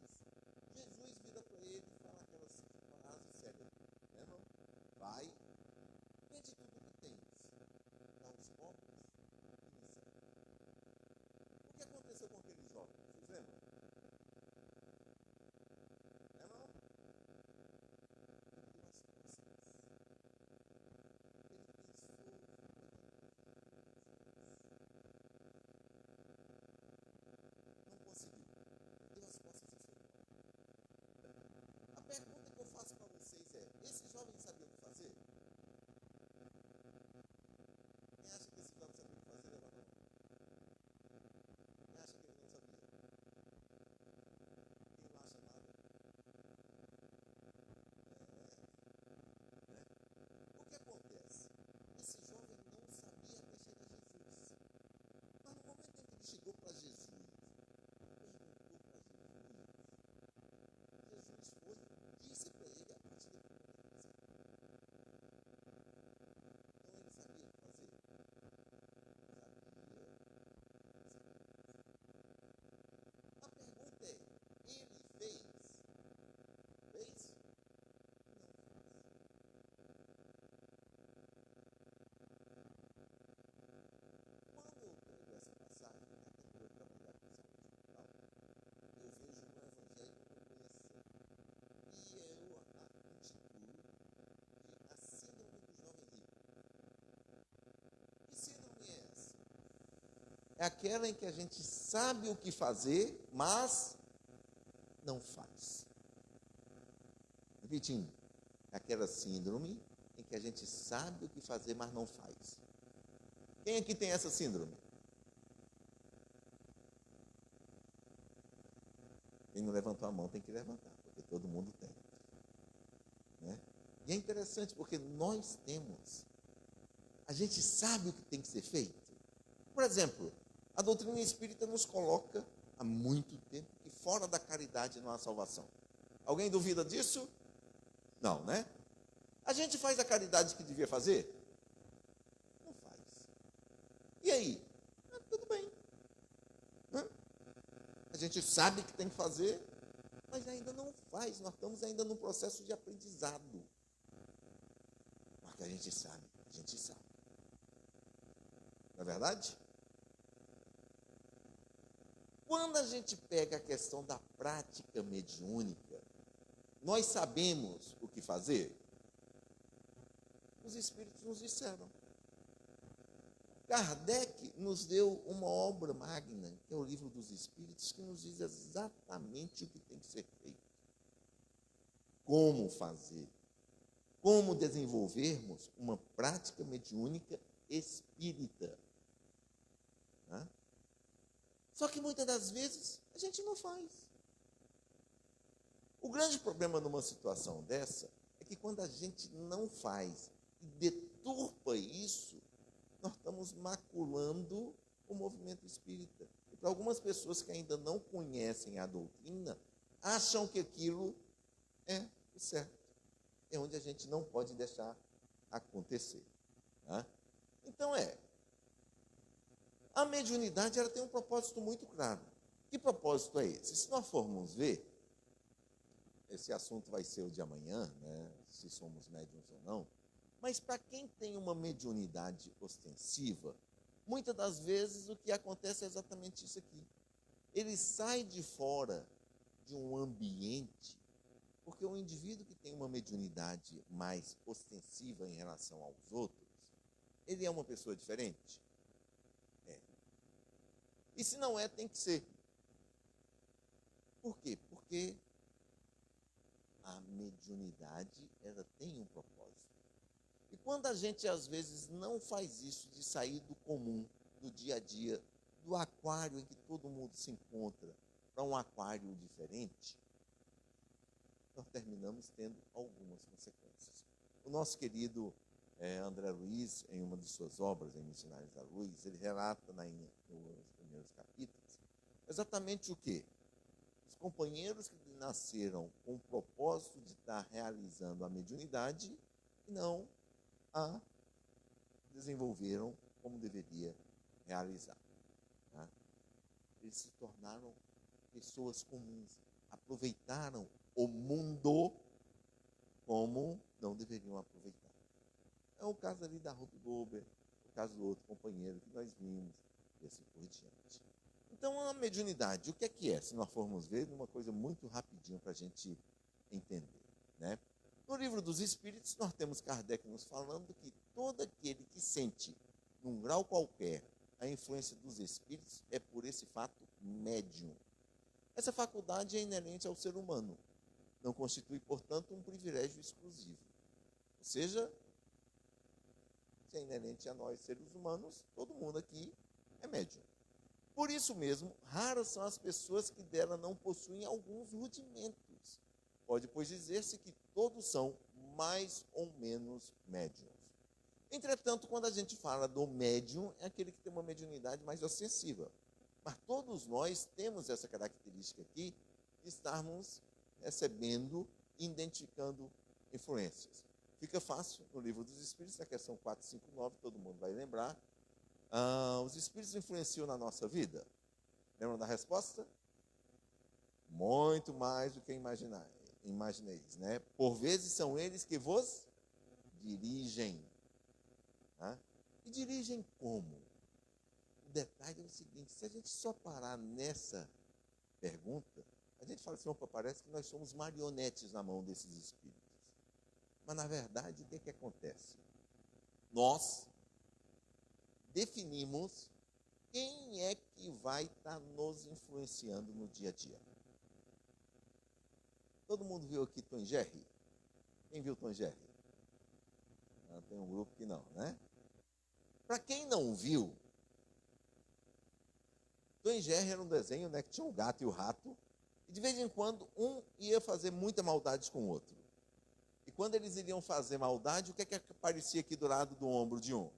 Jesus vira para ele e fala aquela frase séria, né, não? Vai, vende tudo que tens, dá aos pobres e me segue. O que aconteceu com aquele jovem? Vocês lembram? Né, não? Ele deu as costas. Ele pensou, não conseguiu. Deu as costas e foi embora. A pergunta que eu faço para vocês é: esse jovem sabia o que fazer? Quem acha que esse jovem sabia o que fazer? Levanta a mão. Quem acha que ele não sabia? Quem não acha nada? O que acontece? Esse jovem não sabia até chegar a Jesus. Mas no momento em que ele chegou para Jesus, perguntou para Jesus, Jesus foi, disse para ele a partir do que ele fazer. Então ele sabia o que fazer. A pergunta é: ele fez? Fez? Não fez. Quando eu pego essa passagem, até por eu trabalhar com saúde mental, eu vejo o evangelho como esse. E eu intitulo de a síndrome do jovem rico. Que síndrome é essa? É aquela em que a gente sabe o que fazer, mas não faz. Repetindo, é aquela síndrome em que a gente sabe o que fazer, mas não faz. Quem aqui tem essa síndrome? Quem não levantou a mão tem que levantar, porque todo mundo tem. Né? E é interessante porque nós temos. A gente sabe o que tem que ser feito. Por exemplo, a doutrina espírita nos coloca há muito tempo que fora da caridade não há salvação. Alguém duvida disso? Não, né? A gente faz a caridade que devia fazer? Não faz. E aí? Tudo bem. Né? A gente sabe que tem que fazer, mas ainda não faz. Nós estamos ainda no processo de aprendizado. Porque a gente sabe. Não é verdade? Quando a gente pega a questão da prática mediúnica, nós sabemos o que fazer? Os Espíritos nos disseram. Kardec nos deu uma obra magna, que é o Livro dos Espíritos, que nos diz exatamente o que tem que ser feito. Como fazer. Como desenvolvermos uma prática mediúnica espírita. Né? Só que muitas das vezes a gente não faz. O grande problema numa situação dessa é que quando a gente não faz e deturpa isso, nós estamos maculando o movimento espírita. E para algumas pessoas que ainda não conhecem a doutrina, acham que aquilo é o certo. É onde a gente não pode deixar acontecer. Tá? Então a mediunidade ela tem um propósito muito claro. Que propósito é esse? Se nós formos ver, esse assunto vai ser o de amanhã, né? Se somos médiuns ou não, mas para quem tem uma mediunidade ostensiva, muitas das vezes o que acontece é exatamente isso aqui. Ele sai de fora de um ambiente, porque o indivíduo que tem uma mediunidade mais ostensiva em relação aos outros, ele é uma pessoa diferente? É. E se não é, tem que ser. Por quê? Porque a mediunidade, ela tem um propósito. E quando a gente, às vezes, não faz isso de sair do comum, do dia a dia, do aquário em que todo mundo se encontra, para um aquário diferente, nós terminamos tendo algumas consequências. O nosso querido André Luiz, em uma de suas obras, em Missionários da Luz, ele relata nos primeiros capítulos, exatamente o quê? Os companheiros que nasceram com o propósito de estar realizando a mediunidade e não a desenvolveram como deveria realizar. Tá? Eles se tornaram pessoas comuns, aproveitaram o mundo como não deveriam aproveitar. É o caso ali da Ruth Gober, o caso do outro companheiro que nós vimos, e assim por diante. Então, a mediunidade, o que é? Se nós formos ver, uma coisa muito rapidinho para a gente entender. Né? No Livro dos Espíritos, nós temos Kardec nos falando que todo aquele que sente, num grau qualquer, a influência dos espíritos é por esse fato médium. Essa faculdade é inerente ao ser humano. Não constitui, portanto, um privilégio exclusivo. Ou seja, se é inerente a nós, seres humanos, todo mundo aqui é médium. Por isso mesmo, raras são as pessoas que dela não possuem alguns rudimentos. Pode, pois, dizer-se que todos são mais ou menos médiums. Entretanto, quando a gente fala do médium, é aquele que tem uma mediunidade mais ostensiva. Mas todos nós temos essa característica aqui de estarmos recebendo, identificando influências. Fica fácil no Livro dos Espíritos, na questão 459, todo mundo vai lembrar. Os espíritos influenciam na nossa vida? Lembram da resposta? Muito mais do que imagineis, né? Por vezes são eles que vos dirigem. Tá? E dirigem como? O detalhe é o seguinte, se a gente só parar nessa pergunta, a gente fala assim, opa, parece que nós somos marionetes na mão desses espíritos. Mas, na verdade, o que acontece? Nós definimos quem é que vai estar nos influenciando no dia a dia. Todo mundo viu aqui Tom e Jerry? Quem viu Tom e Jerry? Tem um grupo que não, né? Para quem não viu, Tom e Jerry era um desenho, né, que tinha o gato e o rato, e de vez em quando um ia fazer muita maldade com o outro. E quando eles iriam fazer maldade, o que aparecia aqui do lado do ombro de um?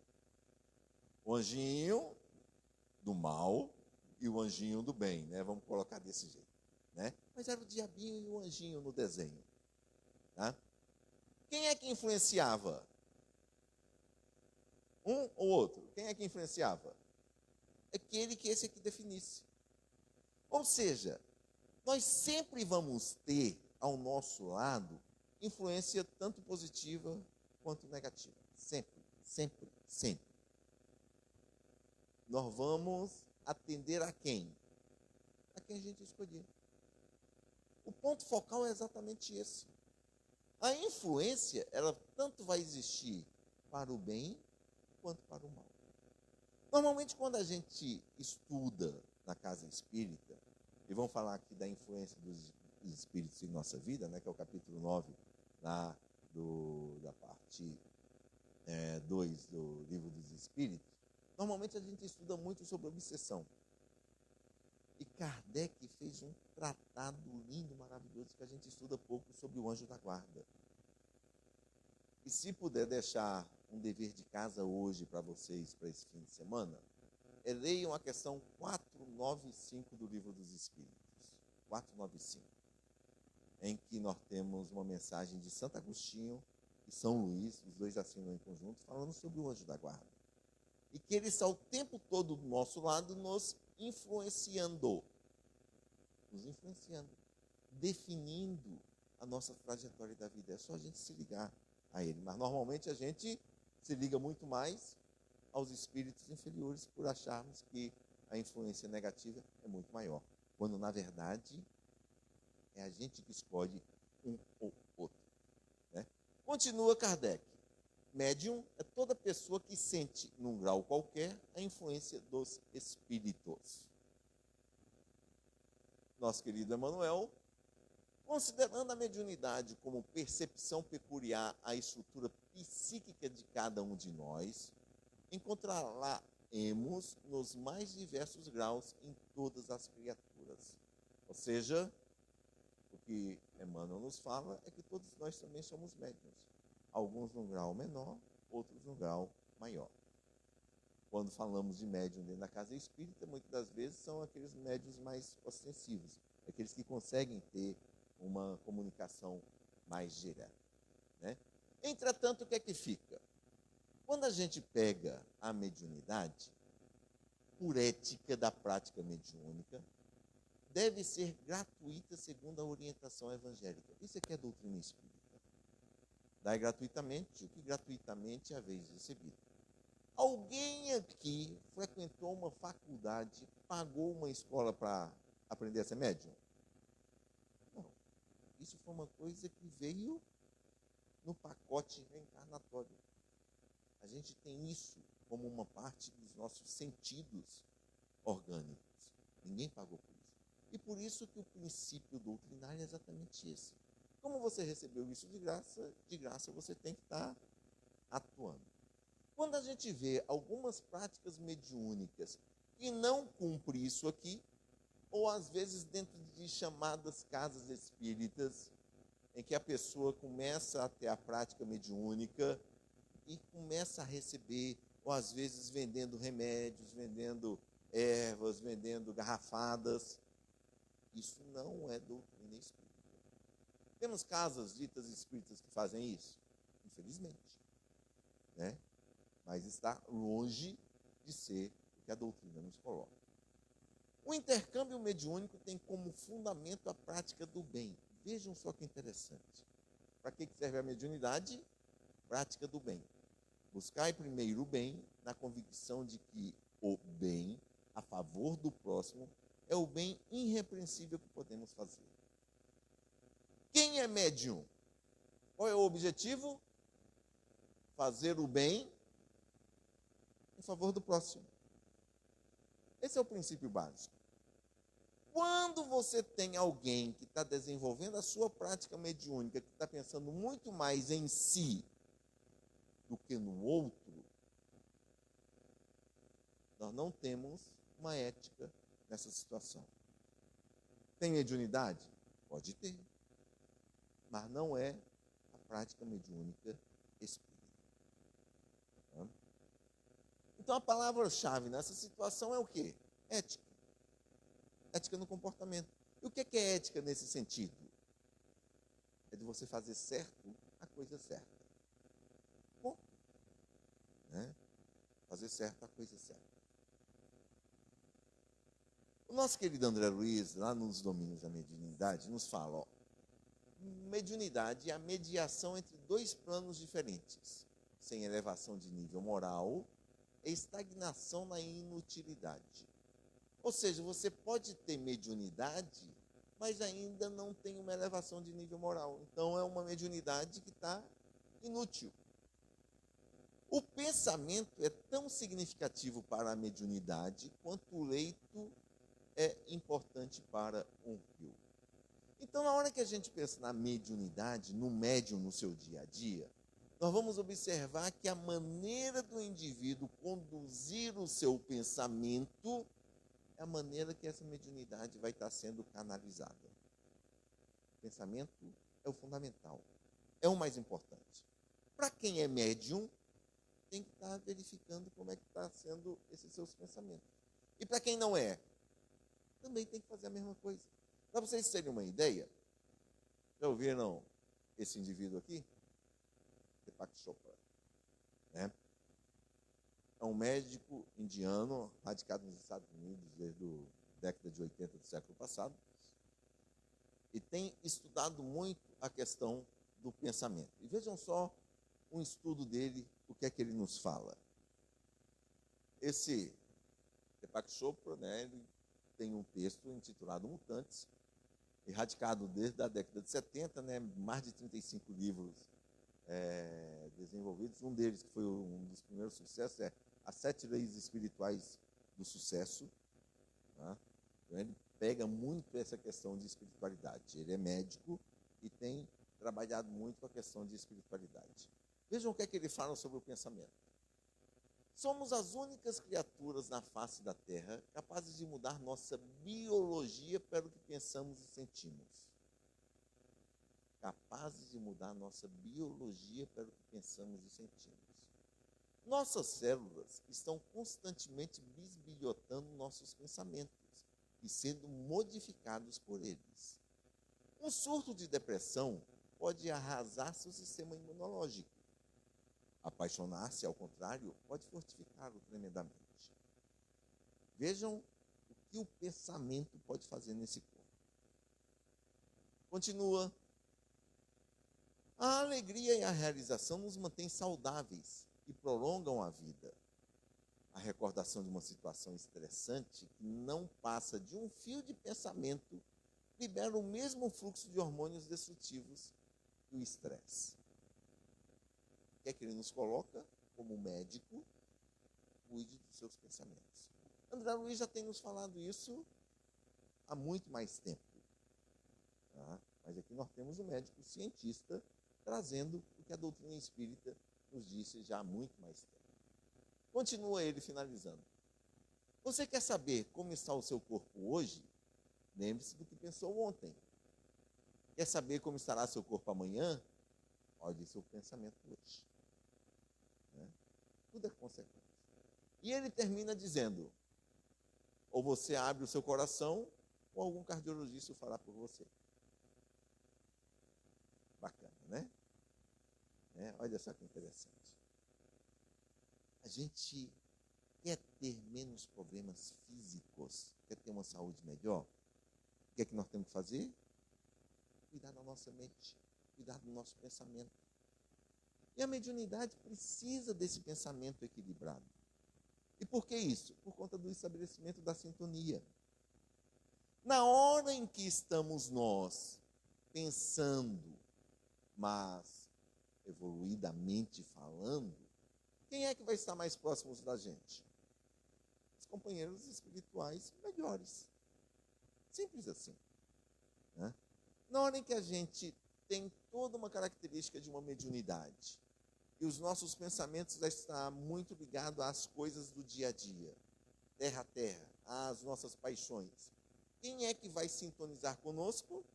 O anjinho do mal e o anjinho do bem, né? Vamos colocar desse jeito, né? Mas era o diabinho e o anjinho no desenho, tá? Quem é que influenciava? Um ou outro? Quem é que influenciava? Aquele que esse aqui definisse. Ou seja, nós sempre vamos ter ao nosso lado influência tanto positiva quanto negativa. Sempre, sempre, sempre. Nós vamos atender a quem? A quem a gente escolher. O ponto focal é exatamente esse. A influência, ela tanto vai existir para o bem quanto para o mal. Normalmente, quando a gente estuda na casa espírita, e vamos falar aqui da influência dos espíritos em nossa vida, né, que é o capítulo 9 lá da parte 2 do Livro dos Espíritos, normalmente a gente estuda muito sobre obsessão. E Kardec fez um tratado lindo, maravilhoso, que a gente estuda pouco sobre o anjo da guarda. E se puder deixar um dever de casa hoje para vocês, para esse fim de semana, leiam a questão 495 do Livro dos Espíritos. 495. Em que nós temos uma mensagem de Santo Agostinho e São Luís, os dois assinam em conjunto, falando sobre o anjo da guarda. E que ele está o tempo todo do nosso lado, nos influenciando, definindo a nossa trajetória da vida. É só a gente se ligar a ele. Mas normalmente a gente se liga muito mais aos espíritos inferiores por acharmos que a influência negativa é muito maior. Quando, na verdade, é a gente que escolhe um ou outro. Né? Continua Kardec. Médium é toda pessoa que sente, num grau qualquer, a influência dos espíritos. Nosso querido Emmanuel, considerando a mediunidade como percepção peculiar à estrutura psíquica de cada um de nós, encontrá-la-emos nos mais diversos graus em todas as criaturas. Ou seja, o que Emmanuel nos fala é que todos nós também somos médiuns. Alguns num grau menor, outros num grau maior. Quando falamos de médium dentro da casa espírita, muitas das vezes são aqueles médiuns mais ostensivos, aqueles que conseguem ter uma comunicação mais direta. Né? Entretanto, o que é que fica? Quando a gente pega a mediunidade, por ética da prática mediúnica, deve ser gratuita segundo a orientação evangélica. Isso aqui é doutrina espírita. Dai gratuitamente o que gratuitamente é a vez recebido. Alguém aqui frequentou uma faculdade, pagou uma escola para aprender a ser médium? Não. Isso foi uma coisa que veio no pacote reencarnatório. A gente tem isso como uma parte dos nossos sentidos orgânicos. Ninguém pagou por isso. E por isso que o princípio doutrinário é exatamente esse. Como você recebeu isso de graça você tem que estar atuando. Quando a gente vê algumas práticas mediúnicas que não cumprem isso aqui, ou às vezes dentro de chamadas casas espíritas, em que a pessoa começa a ter a prática mediúnica e começa a receber, ou às vezes vendendo remédios, vendendo ervas, vendendo garrafadas, isso não é doutrina espírita. Temos casas ditas espíritas que fazem isso? Infelizmente. Né? Mas está longe de ser o que a doutrina nos coloca. O intercâmbio mediúnico tem como fundamento a prática do bem. Vejam só que interessante. Para que serve a mediunidade? Prática do bem. Buscai primeiro o bem, na convicção de que o bem, a favor do próximo, é o bem irrepreensível que podemos fazer. Quem é médium? Qual é o objetivo? Fazer o bem em favor do próximo. Esse é o princípio básico. Quando você tem alguém que está desenvolvendo a sua prática mediúnica, que está pensando muito mais em si do que no outro, nós não temos uma ética nessa situação. Tem mediunidade? Pode ter. Mas não é a prática mediúnica espírita. Então a palavra-chave nessa situação é o quê? Ética. Ética no comportamento. E o que é ética nesse sentido? É de você fazer certo a coisa certa. Bom, né? Fazer certo a coisa certa. O nosso querido André Luiz, lá nos Domínios da Mediunidade, nos fala, ó, mediunidade é a mediação entre dois planos diferentes, sem elevação de nível moral e estagnação na inutilidade. Ou seja, você pode ter mediunidade, mas ainda não tem uma elevação de nível moral. Então é uma mediunidade que está inútil. O pensamento é tão significativo para a mediunidade quanto o leito é importante para um rio. Então, na hora que a gente pensa na mediunidade, no médium no seu dia a dia, nós vamos observar que a maneira do indivíduo conduzir o seu pensamento é a maneira que essa mediunidade vai estar sendo canalizada. O pensamento é o fundamental, é o mais importante. Para quem é médium, tem que estar verificando como é que está sendo esses seus pensamentos. E para quem não é, também tem que fazer a mesma coisa. Para vocês terem uma ideia, já ouviram esse indivíduo aqui? Deepak Chopra. Né? É um médico indiano, radicado nos Estados Unidos desde a década de 80 do século passado, e tem estudado muito a questão do pensamento. E vejam só um estudo dele, o que é que ele nos fala. Esse Deepak Chopra, né, ele tem um texto intitulado Mutantes, radicado desde a década de 70, né, mais de 35 livros desenvolvidos. Um deles, que foi um dos primeiros sucessos, é As 7 Leis Espirituais do Sucesso. Tá? Então, ele pega muito essa questão de espiritualidade. Ele é médico e tem trabalhado muito com a questão de espiritualidade. Vejam o que é que ele fala sobre o pensamento. Somos as únicas criaturas na face da Terra capazes de mudar nossa biologia pelo que pensamos e sentimos. Capazes de mudar nossa biologia pelo que pensamos e sentimos. Nossas células estão constantemente bisbilhotando nossos pensamentos e sendo modificados por eles. Um surto de depressão pode arrasar seu sistema imunológico. Apaixonar-se, ao contrário, pode fortificá-lo tremendamente. Vejam o que o pensamento pode fazer nesse corpo. Continua. A alegria e a realização nos mantêm saudáveis e prolongam a vida. A recordação de uma situação estressante que não passa de um fio de pensamento libera o mesmo fluxo de hormônios destrutivos que o estresse. O que é que ele nos coloca? Como médico, cuide dos seus pensamentos. André Luiz já tem nos falado isso há muito mais tempo. Tá? Mas aqui nós temos um médico cientista trazendo o que a doutrina espírita nos disse já há muito mais tempo. Continua ele finalizando. Você quer saber como está o seu corpo hoje? Lembre-se do que pensou ontem. Quer saber como estará seu corpo amanhã? Olhe seu pensamento hoje. Né? Tudo é consequência. E ele termina dizendo, ou você abre o seu coração, ou algum cardiologista o fará por você. Bacana, né? Olha só que interessante. A gente quer ter menos problemas físicos, quer ter uma saúde melhor. O que é que nós temos que fazer? Cuidar da nossa mente, cuidar do nosso pensamento. E a mediunidade precisa desse pensamento equilibrado. E por que isso? Por conta do estabelecimento da sintonia. Na hora em que estamos nós pensando, mas evoluidamente falando, quem é que vai estar mais próximos da gente? Os companheiros espirituais melhores. Simples assim. Né? Na hora em que a gente tem toda uma característica de uma mediunidade, e os nossos pensamentos já estão muito ligados às coisas do dia a dia, terra a terra, às nossas paixões. Quem é que vai sintonizar conosco?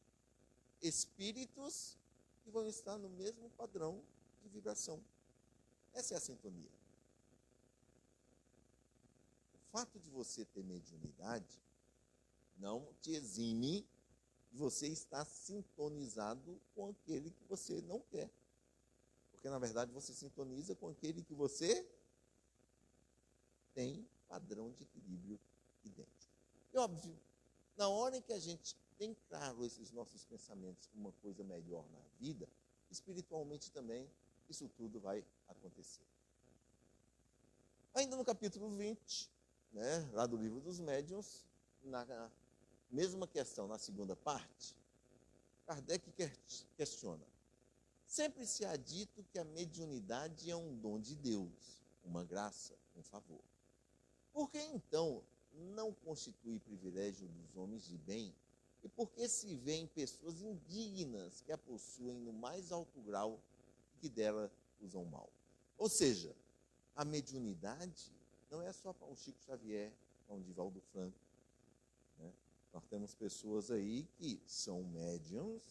Espíritos que vão estar no mesmo padrão de vibração. Essa é a sintonia. O fato de você ter mediunidade não te exime de você estar sintonizado com aquele que você não quer. Porque, na verdade, você sintoniza com aquele que você tem padrão de equilíbrio idêntico. E, óbvio, na hora em que a gente tem claro esses nossos pensamentos como uma coisa melhor na vida, espiritualmente também, isso tudo vai acontecer. Ainda no capítulo 20, lá do livro dos médiuns, na mesma questão, na segunda parte, Kardec questiona. Sempre se há dito que a mediunidade é um dom de Deus, uma graça, um favor. Por que então não constitui privilégio dos homens de bem? E por que se vêem pessoas indignas que a possuem no mais alto grau e que dela usam mal? Ou seja, a mediunidade não é só para o Chico Xavier, para o Divaldo Franco. Nós temos pessoas aí que são médiums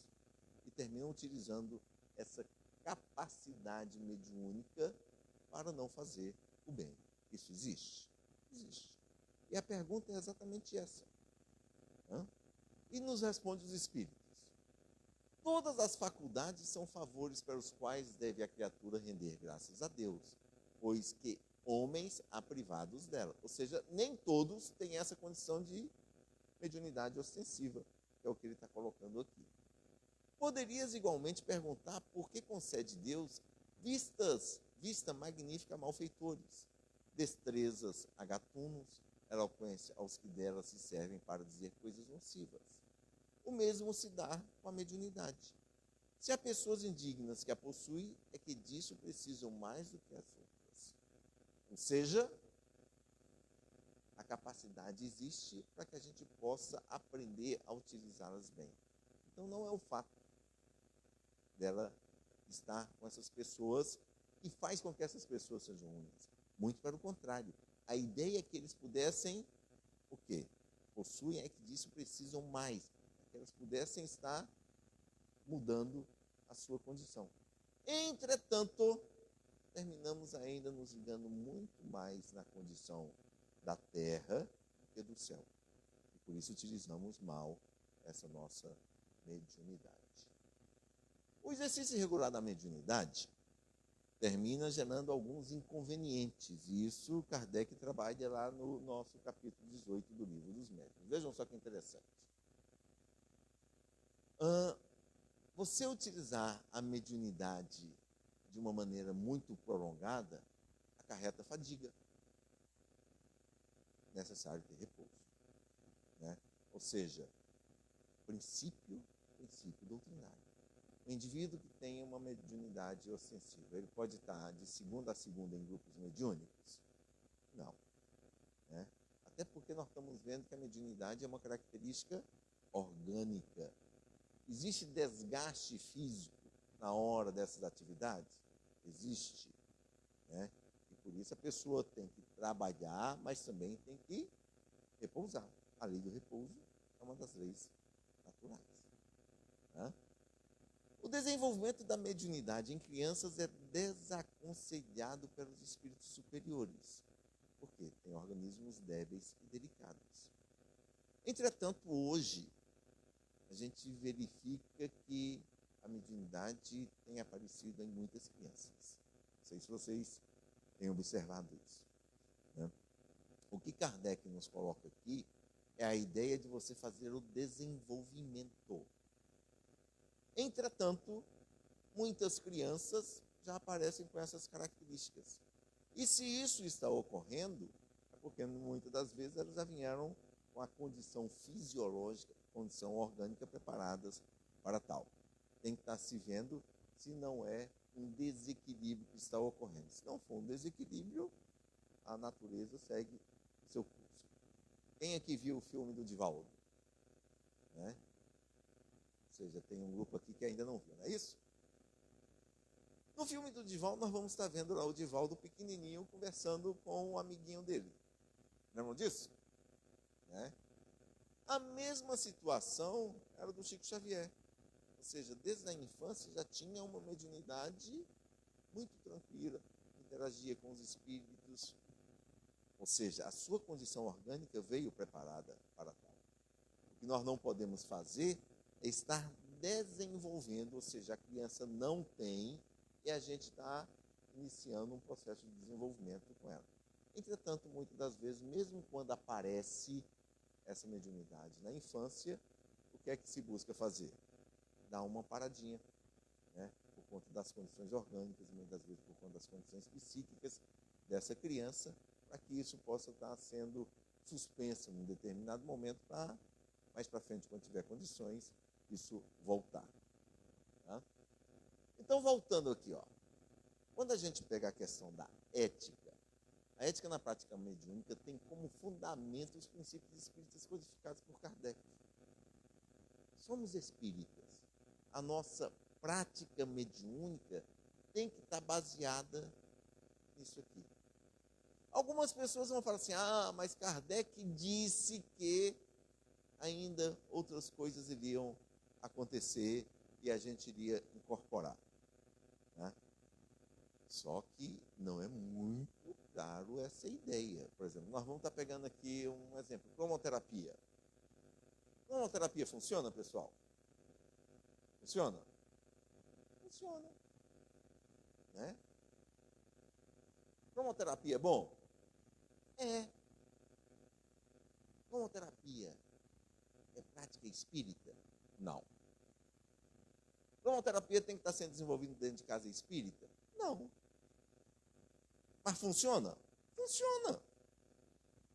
e terminam utilizando essa capacidade mediúnica para não fazer o bem. Isso existe? Existe. E a pergunta é exatamente essa. E nos responde os espíritos. Todas as faculdades são favores para os quais deve a criatura render graças a Deus, pois que homens há privados dela. Ou seja, nem todos têm essa condição de mediunidade ostensiva, que é o que ele está colocando aqui. Poderias igualmente perguntar por que concede Deus vista magnífica a malfeitores, destrezas a gatunos, eloquência aos que dela se servem para dizer coisas nocivas. O mesmo se dá com a mediunidade. Se há pessoas indignas que a possuem, é que disso precisam mais do que as outras. Ou seja, a capacidade existe para que a gente possa aprender a utilizá-las bem. Então não é o fato dela estar com essas pessoas que faz com que essas pessoas sejam ruins. Muito pelo contrário. A ideia é que eles pudessem, o quê? Possuem é que disso precisam mais. Que elas pudessem estar mudando a sua condição. Entretanto, terminamos ainda nos ligando muito mais na condição da terra do que do céu. E por isso utilizamos mal essa nossa mediunidade. O exercício regular da mediunidade termina gerando alguns inconvenientes. E isso Kardec trabalha lá no nosso capítulo 18 do Livro dos Médiuns. Vejam só que interessante. Você utilizar a mediunidade de uma maneira muito prolongada acarreta fadiga. Necessário ter repouso. Né? Ou seja, princípio doutrinário. O indivíduo que tem uma mediunidade ostensiva, ele pode estar de segunda a segunda em grupos mediúnicos? Não. Né? Até porque nós estamos vendo que a mediunidade é uma característica orgânica. Existe desgaste físico na hora dessas atividades? Existe. Né? E por isso a pessoa tem que trabalhar, mas também tem que repousar. A lei do repouso é uma das leis naturais. Né? O desenvolvimento da mediunidade em crianças é desaconselhado pelos espíritos superiores, porque tem organismos débeis e delicados. Entretanto, hoje, a gente verifica que a mediunidade tem aparecido em muitas crianças. Não sei se vocês têm observado isso. Né? O que Kardec nos coloca aqui é a ideia de você fazer o desenvolvimento. Entretanto, muitas crianças já aparecem com essas características. E se isso está ocorrendo, é porque muitas das vezes elas já vieram com a condição fisiológica, condição orgânica preparadas para tal. Tem que estar se vendo se não é um desequilíbrio que está ocorrendo. Se não for um desequilíbrio, a natureza segue o seu curso. Quem aqui viu o filme do Divaldo? Né? Ou seja, tem um grupo aqui que ainda não viu, não é isso? No filme do Divaldo, nós vamos estar vendo lá o Divaldo pequenininho conversando com um amiguinho dele. Lembram disso? Né? A mesma situação era do Chico Xavier. Ou seja, desde a infância já tinha uma mediunidade muito tranquila, interagia com os espíritos. Ou seja, a sua condição orgânica veio preparada para tal. O que nós não podemos fazer é estar desenvolvendo, ou seja, a criança não tem e a gente está iniciando um processo de desenvolvimento com ela. Entretanto, muitas das vezes, mesmo quando aparece essa mediunidade na infância, o que é que se busca fazer? Dar uma paradinha, né? Por conta das condições orgânicas, muitas vezes por conta das condições psíquicas dessa criança, para que isso possa estar sendo suspenso em um determinado momento para, mais para frente, quando tiver condições, isso voltar. Tá? Então, voltando aqui, ó, quando a gente pega a questão da ética, a ética na prática mediúnica tem como fundamento os princípios espíritas codificados por Kardec. Somos espíritas. A nossa prática mediúnica tem que estar baseada nisso aqui. Algumas pessoas vão falar assim, mas Kardec disse que ainda outras coisas iriam acontecer e a gente iria incorporar. Né? Só que não é muito claro essa ideia. Por exemplo, nós vamos estar pegando aqui um exemplo, cromoterapia. Cromoterapia funciona, pessoal? Funciona? Funciona. Né? Cromoterapia é bom? É. Cromoterapia é prática espírita? Não. Cromoterapia tem que estar sendo desenvolvida dentro de casa espírita? Não. Mas funciona? Funciona.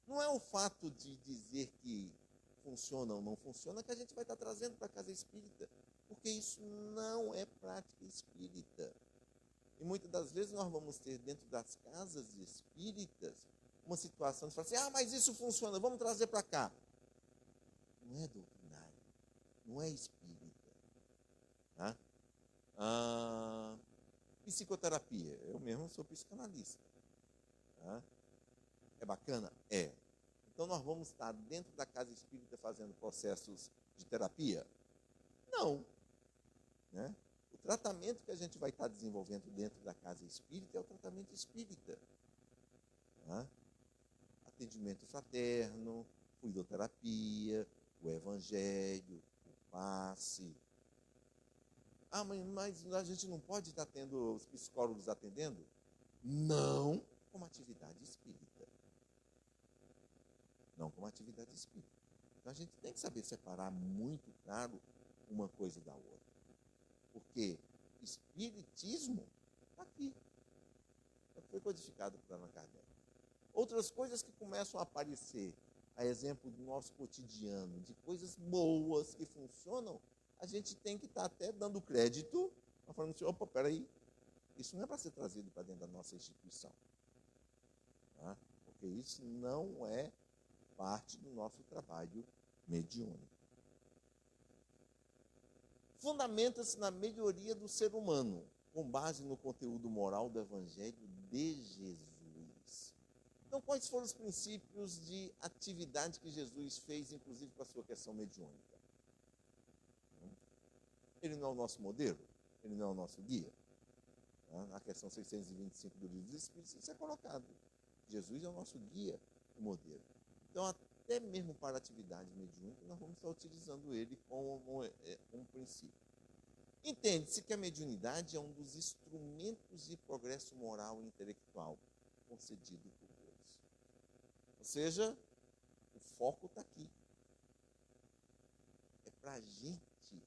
Não é o fato de dizer que funciona ou não funciona que a gente vai estar trazendo para a casa espírita, porque isso não é prática espírita. E muitas das vezes nós vamos ter dentro das casas espíritas uma situação de falar assim, mas isso funciona, vamos trazer para cá. Não é doutrinário, não é espírita. Tá? Psicoterapia, eu mesmo sou psicanalista. Tá? É bacana? É. Então nós vamos estar dentro da casa espírita fazendo processos de terapia? Não. Né? O tratamento que a gente vai estar desenvolvendo dentro da casa espírita é o tratamento espírita. Tá? Atendimento fraterno, fluidoterapia, o evangelho, o passe. Ah, mas a gente não pode estar tendo os psicólogos atendendo? Não como atividade espírita. Não como atividade espírita. Então a gente tem que saber separar muito claro uma coisa da outra. Porque espiritismo está aqui. Foi codificado por Allan Kardec. Outras coisas que começam a aparecer, a exemplo do nosso cotidiano, de coisas boas que funcionam, a gente tem que estar até dando crédito, falando assim, opa, peraí, isso não é para ser trazido para dentro da nossa instituição. Tá? Porque isso não é parte do nosso trabalho mediúnico. Fundamenta-se na melhoria do ser humano, com base no conteúdo moral do Evangelho de Jesus. Então, quais foram os princípios de atividade que Jesus fez, inclusive com a sua questão mediúnica? Ele não é o nosso modelo? Ele não é o nosso guia? Na questão 625 do Livro dos Espíritos, isso é colocado. Jesus é o nosso guia e modelo. Então, até mesmo para a atividade mediúnica, nós vamos estar utilizando ele como um princípio. Entende-se que a mediunidade é um dos instrumentos de progresso moral e intelectual concedido por Deus. Ou seja, o foco está aqui. É para a gente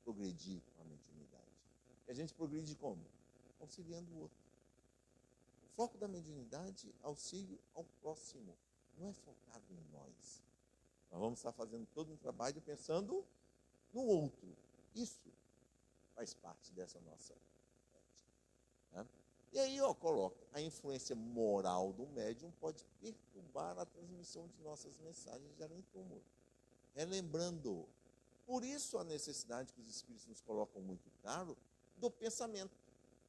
progredir com a mediunidade. E a gente progride como? Auxiliando o outro. O foco da mediunidade é auxílio ao próximo. Não é focado em nós. Nós vamos estar fazendo todo um trabalho pensando no outro. Isso faz parte dessa nossa ética. Né? E aí, coloca, a influência moral do médium pode perturbar a transmissão de nossas mensagens de além-túmulo. Relembrando. Por isso a necessidade que os Espíritos nos colocam muito claro do pensamento.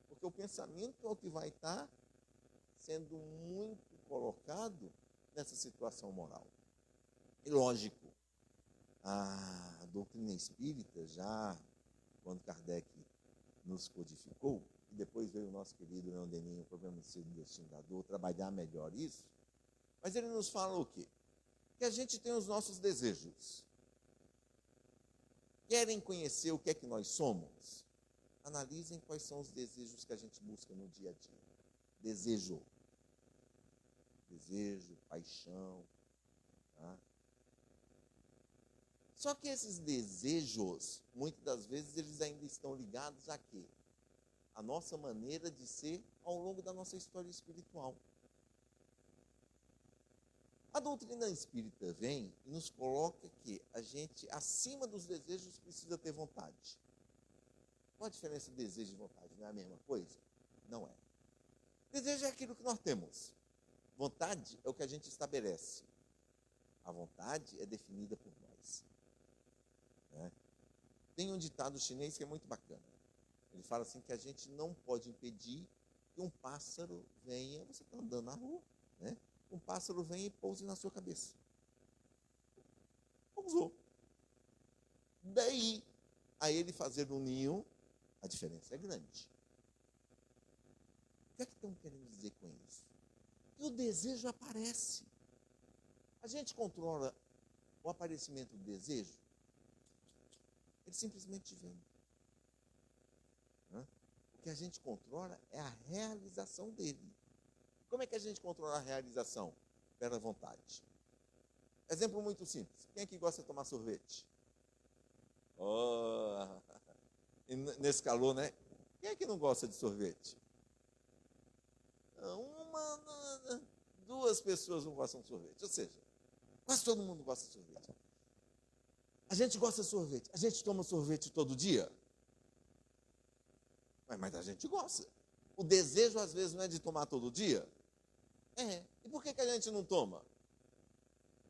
Porque o pensamento é o que vai estar sendo muito colocado nessa situação moral. E lógico, a doutrina espírita, já quando Kardec nos codificou, e depois veio o nosso querido Leon Denis, o problema do ser destinador, trabalhar melhor isso, mas ele nos fala o quê? Que a gente tem os nossos desejos. Querem conhecer o que é que nós somos? Analisem quais são os desejos que a gente busca no dia a dia. Desejo, paixão. Tá? Só que esses desejos, muitas das vezes, eles ainda estão ligados a quê? A nossa maneira de ser ao longo da nossa história espiritual. A doutrina espírita vem e nos coloca que a gente, acima dos desejos, precisa ter vontade. Qual a diferença de desejo e vontade? Não é a mesma coisa? Não é. Desejo é aquilo que nós temos. Vontade é o que a gente estabelece. A vontade é definida por nós. Né? Tem um ditado chinês que é muito bacana. Ele fala assim que a gente não pode impedir que um pássaro venha, você está andando na rua, né? Um pássaro vem e pouse na sua cabeça. Pousou. Daí, a ele fazer um ninho, a diferença é grande. O que é que estão querendo dizer com isso? Que o desejo aparece. A gente controla o aparecimento do desejo? Ele simplesmente vem. O que a gente controla é a realização dele. Como é que a gente controla a realização? Pela vontade. Exemplo muito simples. Quem é que gosta de tomar sorvete? Nesse calor, né? Quem é que não gosta de sorvete? Duas pessoas não gostam de sorvete. Ou seja, quase todo mundo gosta de sorvete. A gente gosta de sorvete. A gente toma sorvete todo dia? Mas a gente gosta. O desejo, às vezes, não é de tomar todo dia? É. E por que a gente não toma?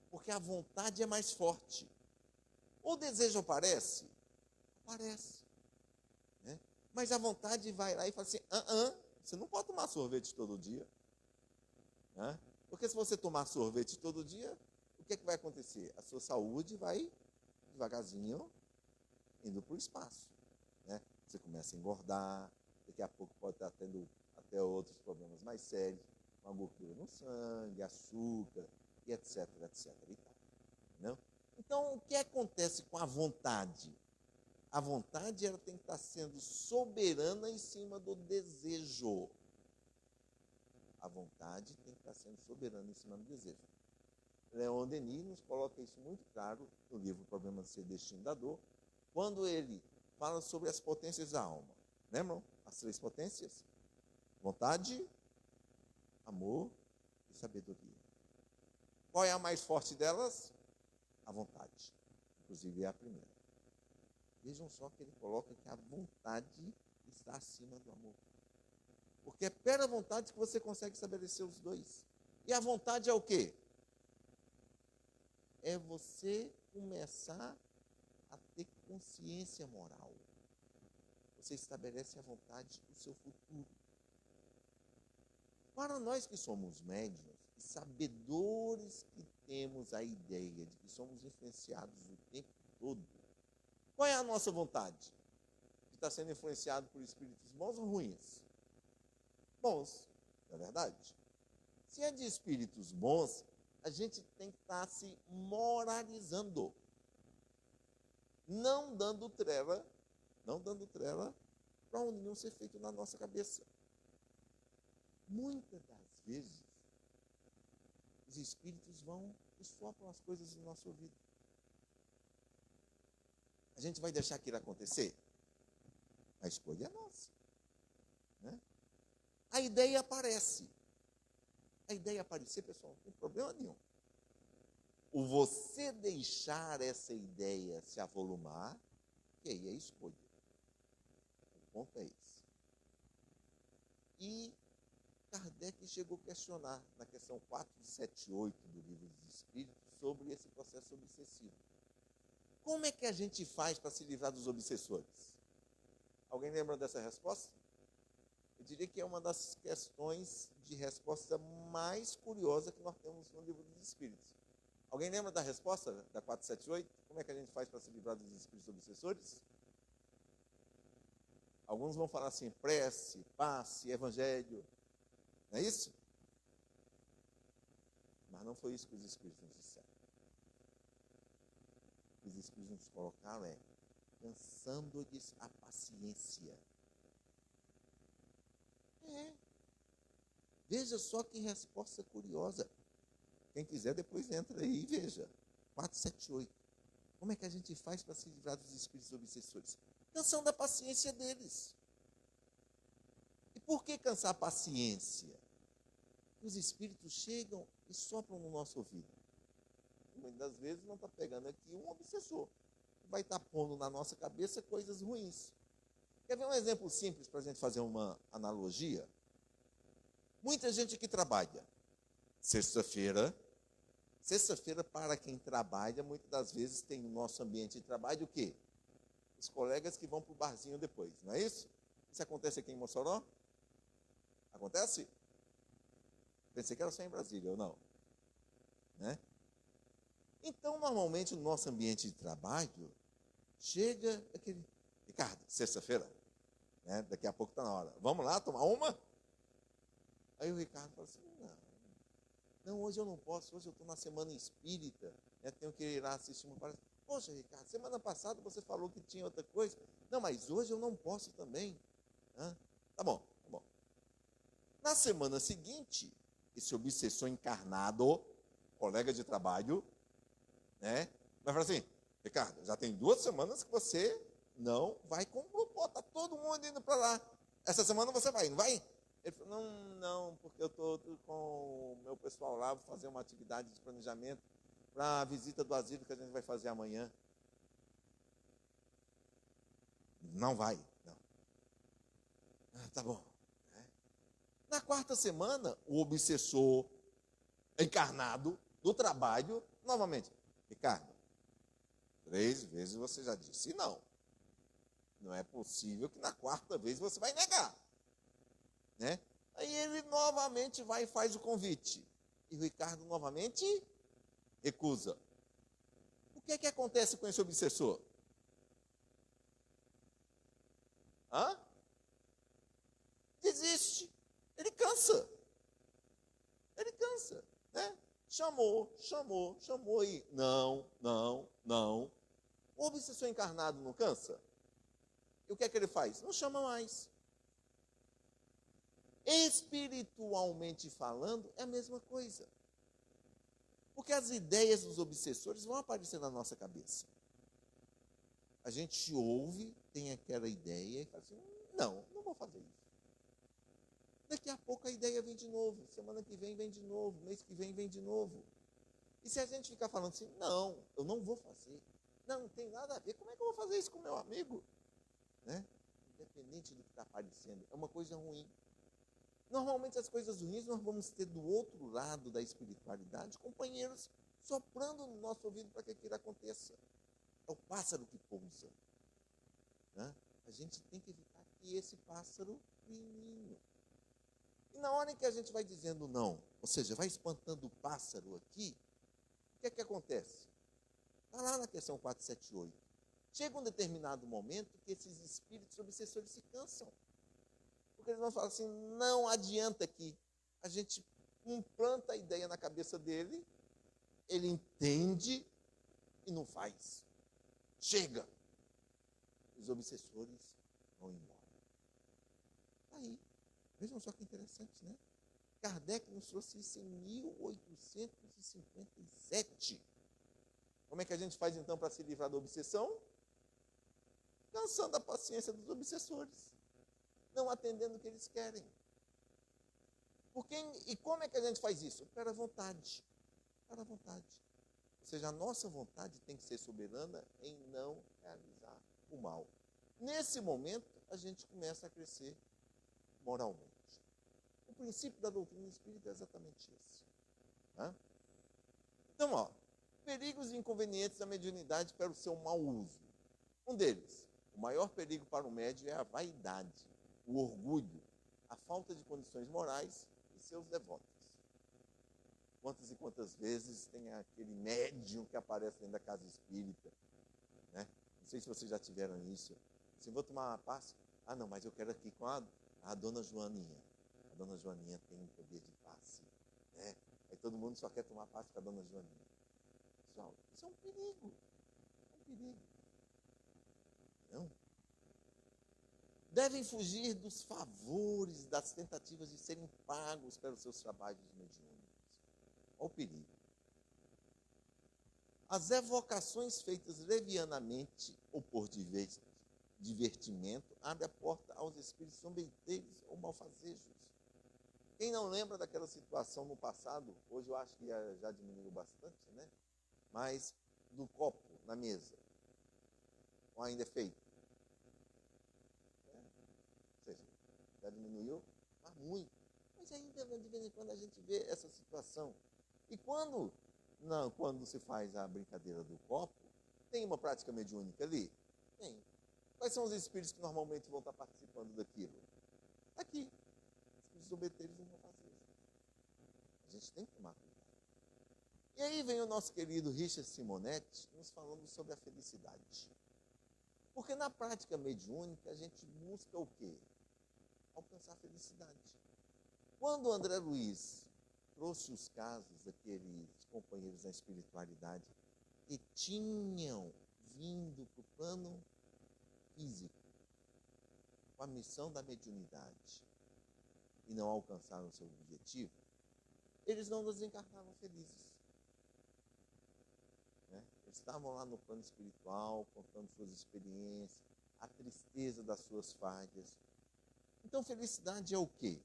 Porque a vontade é mais forte. O desejo aparece? Aparece. Né? Mas a vontade vai lá e fala assim, você não pode tomar sorvete todo dia. Né? Porque se você tomar sorvete todo dia, o que é que vai acontecer? A sua saúde vai, devagarzinho, indo para o espaço. Né? Você começa a engordar, daqui a pouco pode estar tendo até outros problemas mais sérios, uma gordura no sangue, açúcar, e etc. E tal. Entendeu? Então, o que acontece com a vontade? A vontade ela tem que estar sendo soberana em cima do desejo. A vontade tem que estar sendo soberana em cima do desejo. Leon Denis nos coloca isso muito claro no livro Problema de Ser Destino da Dor, quando ele fala sobre as potências da alma. Lembram? As 3 potências? Vontade, amor e sabedoria. Qual é a mais forte delas? A vontade. Inclusive é a primeira. Vejam só que ele coloca que a vontade está acima do amor. Porque é pela vontade que você consegue estabelecer os dois. E a vontade é o quê? É você começar a ter consciência moral. Você estabelece a vontade do seu futuro. Para nós que somos médiuns e sabedores que temos a ideia de que somos influenciados o tempo todo, qual é a nossa vontade? De estar sendo influenciado por espíritos bons ou ruins? Bons, não é verdade? Se é de espíritos bons, a gente tem que estar se moralizando. Não dando trela para o nenhum ser feito na nossa cabeça. Muitas das vezes, os espíritos vão e sopram as coisas no nosso ouvido. A gente vai deixar aquilo acontecer? A escolha é nossa. Né? A ideia aparece. A ideia aparecer, pessoal, não tem problema nenhum. O você deixar essa ideia se avolumar, que aí é escolha. O ponto é esse. E Kardec chegou a questionar na questão 478 do Livro dos Espíritos sobre esse processo obsessivo. Como é que a gente faz para se livrar dos obsessores? Alguém lembra dessa resposta? Eu diria que é uma das questões de resposta mais curiosa que nós temos no Livro dos Espíritos. Alguém lembra da resposta da 478? Como é que a gente faz para se livrar dos espíritos obsessores? Alguns vão falar assim, prece, passe, evangelho. Não é isso? Mas não foi isso que os espíritos nos disseram. O que os espíritos nos colocaram é cansando-lhes a paciência. Veja só que resposta curiosa. Quem quiser depois entra aí e veja. 478. Como é que a gente faz para se livrar dos espíritos obsessores? Cansando a paciência deles. E por que cansar a paciência? Os espíritos chegam e sopram no nosso ouvido. Muitas das vezes não está pegando aqui um obsessor. Vai estar pondo na nossa cabeça coisas ruins. Quer ver um exemplo simples para a gente fazer uma analogia? Muita gente que trabalha. Sexta-feira, para quem trabalha, muitas das vezes tem no nosso ambiente de trabalho o quê? Os colegas que vão para o barzinho depois, não é isso? Isso acontece aqui em Mossoró? Acontece? Pensei que era só em Brasília, ou não? Né? Então, normalmente, no nosso ambiente de trabalho, chega aquele... Ricardo, sexta-feira, né? Daqui a pouco está na hora. Vamos lá tomar uma? Aí o Ricardo fala assim, não, hoje eu não posso, hoje eu estou na semana espírita, né? Tenho que ir lá assistir uma palestra. Poxa, Ricardo, semana passada você falou que tinha outra coisa. Não, mas hoje eu não posso também. Tá bom. Na semana seguinte, esse obsessor encarnado, colega de trabalho, né, vai falar assim, Ricardo, já tem 2 semanas que você não vai com o grupo, está todo mundo indo para lá. Essa semana você vai, não vai? Ele falou, não, porque eu estou com o meu pessoal lá, vou fazer uma atividade de planejamento para a visita do asilo que a gente vai fazer amanhã. Não vai, não. Tá bom. Na 4ª semana, o obsessor encarnado do trabalho, novamente, Ricardo, 3 vezes você já disse não. Não é possível que na 4ª vez você vai negar. Né? Aí ele novamente vai e faz o convite. E o Ricardo novamente recusa. O que é que acontece com esse obsessor? Desiste. Ele cansa. Né? Chamou e não. O obsessor encarnado não cansa? E o que é que ele faz? Não chama mais. Espiritualmente falando, é a mesma coisa. Porque as ideias dos obsessores vão aparecer na nossa cabeça. A gente ouve, tem aquela ideia e fala assim, não vou fazer isso. Daqui a pouco a ideia vem de novo, semana que vem de novo, mês que vem de novo. E se a gente ficar falando assim, não, eu não vou fazer, não tem nada a ver, como é que eu vou fazer isso com meu amigo? Né? Independente do que está aparecendo, é uma coisa ruim. Normalmente as coisas ruins nós vamos ter do outro lado da espiritualidade companheiros soprando no nosso ouvido para que aquilo aconteça. É o pássaro que pousa. Né? A gente tem que evitar que esse pássaro crie ninho. E na hora em que a gente vai dizendo não, ou seja, vai espantando o pássaro aqui, o que é que acontece? Está lá na questão 478. Chega um determinado momento que esses espíritos obsessores se cansam. Porque eles vão falar assim, não adianta que a gente implanta a ideia na cabeça dele, ele entende e não faz. Chega! Os obsessores vão embora. Está aí. Vejam só que interessante, né? Kardec nos trouxe isso em 1857. Como é que a gente faz então para se livrar da obsessão? Cansando a paciência dos obsessores. Não atendendo o que eles querem. E como é que a gente faz isso? Pela vontade. Pela vontade. Ou seja, a nossa vontade tem que ser soberana em não realizar o mal. Nesse momento, a gente começa a crescer moralmente. O princípio da doutrina espírita é exatamente esse. Né? Então, perigos e inconvenientes da mediunidade para o seu mau uso. Um deles, o maior perigo para o médium é a vaidade, o orgulho, a falta de condições morais e seus devotos. Quantas e quantas vezes tem aquele médium que aparece dentro da casa espírita, né? Não sei se vocês já tiveram isso. Assim, vou tomar uma passe. Ah, não, mas eu quero aqui com a dona Joaninha. A dona Joaninha tem um poder de passe, né? Aí todo mundo só quer tomar passe com a dona Joaninha. Pessoal, isso é um perigo. É um perigo. Não? Devem fugir dos favores, das tentativas de serem pagos pelos seus trabalhos mediúnicos. Olha o perigo. As evocações feitas levianamente ou por divertimento abrem a porta aos espíritos zombeteiros ou malfazejos. Quem não lembra daquela situação no passado, hoje eu acho que já diminuiu bastante, né? Mas do copo na mesa, ou ainda é feito? Já diminuiu? Mas muito. Mas ainda de vez em quando a gente vê essa situação. E quando se faz a brincadeira do copo, tem uma prática mediúnica ali? Tem. Quais são os espíritos que normalmente vão estar participando daquilo? Aqui. Os espíritos zombeteiros não vão fazer isso. A gente tem que tomar cuidado. E aí vem o nosso querido Richard Simonetti nos falando sobre a felicidade. Porque na prática mediúnica a gente busca o quê? Alcançar a felicidade. Quando o André Luiz trouxe os casos daqueles companheiros da espiritualidade que tinham vindo para o plano físico com a missão da mediunidade e não alcançaram o seu objetivo, eles não desencarnavam felizes. Né? Eles estavam lá no plano espiritual, contando suas experiências, a tristeza das suas falhas. Então, felicidade é o quê?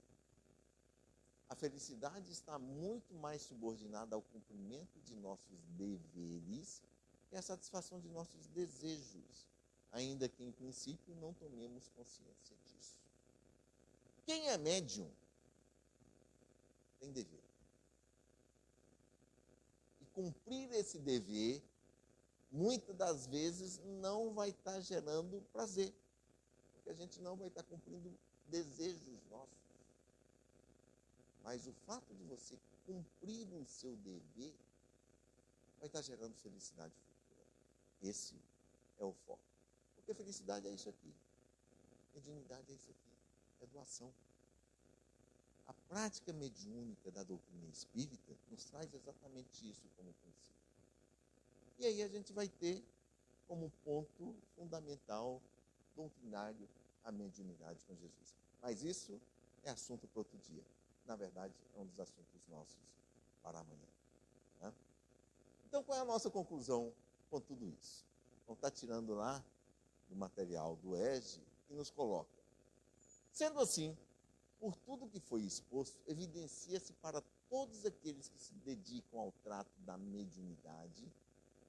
A felicidade está muito mais subordinada ao cumprimento de nossos deveres e à satisfação de nossos desejos, ainda que, em princípio, não tomemos consciência disso. Quem é médium tem dever. E cumprir esse dever, muitas das vezes, não vai estar gerando prazer, porque a gente não vai estar cumprindo desejos nossos. Mas o fato de você cumprir o seu dever vai estar gerando felicidade futura. Esse é o foco. Porque felicidade é isso aqui. Mediunidade é isso aqui. É doação. A prática mediúnica da doutrina espírita nos traz exatamente isso como princípio. E aí a gente vai ter como ponto fundamental doutrinário a mediunidade com Jesus. Mas isso é assunto para outro dia. Na verdade, é um dos assuntos nossos para amanhã. Né? Então, qual é a nossa conclusão com tudo isso? Vamos estar tirando lá do material do EGE e nos coloca. Sendo assim, por tudo que foi exposto, evidencia-se para todos aqueles que se dedicam ao trato da mediunidade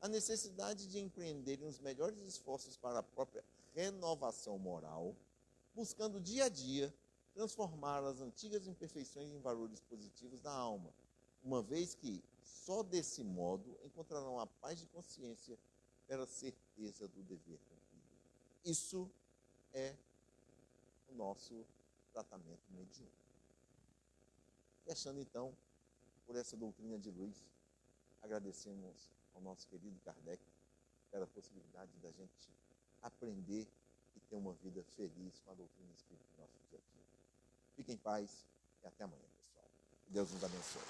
a necessidade de empreenderem os melhores esforços para a própria renovação moral, buscando dia a dia transformar as antigas imperfeições em valores positivos da alma, uma vez que só desse modo encontrarão a paz de consciência pela certeza do dever cumprido. Isso é o nosso tratamento mediúnico. Fechando então, por essa doutrina de luz, agradecemos ao nosso querido Kardec pela possibilidade da gente aprender e ter uma vida feliz com a doutrina espírita no nosso dia a dia. Fiquem em paz e até amanhã, pessoal. Que Deus nos abençoe.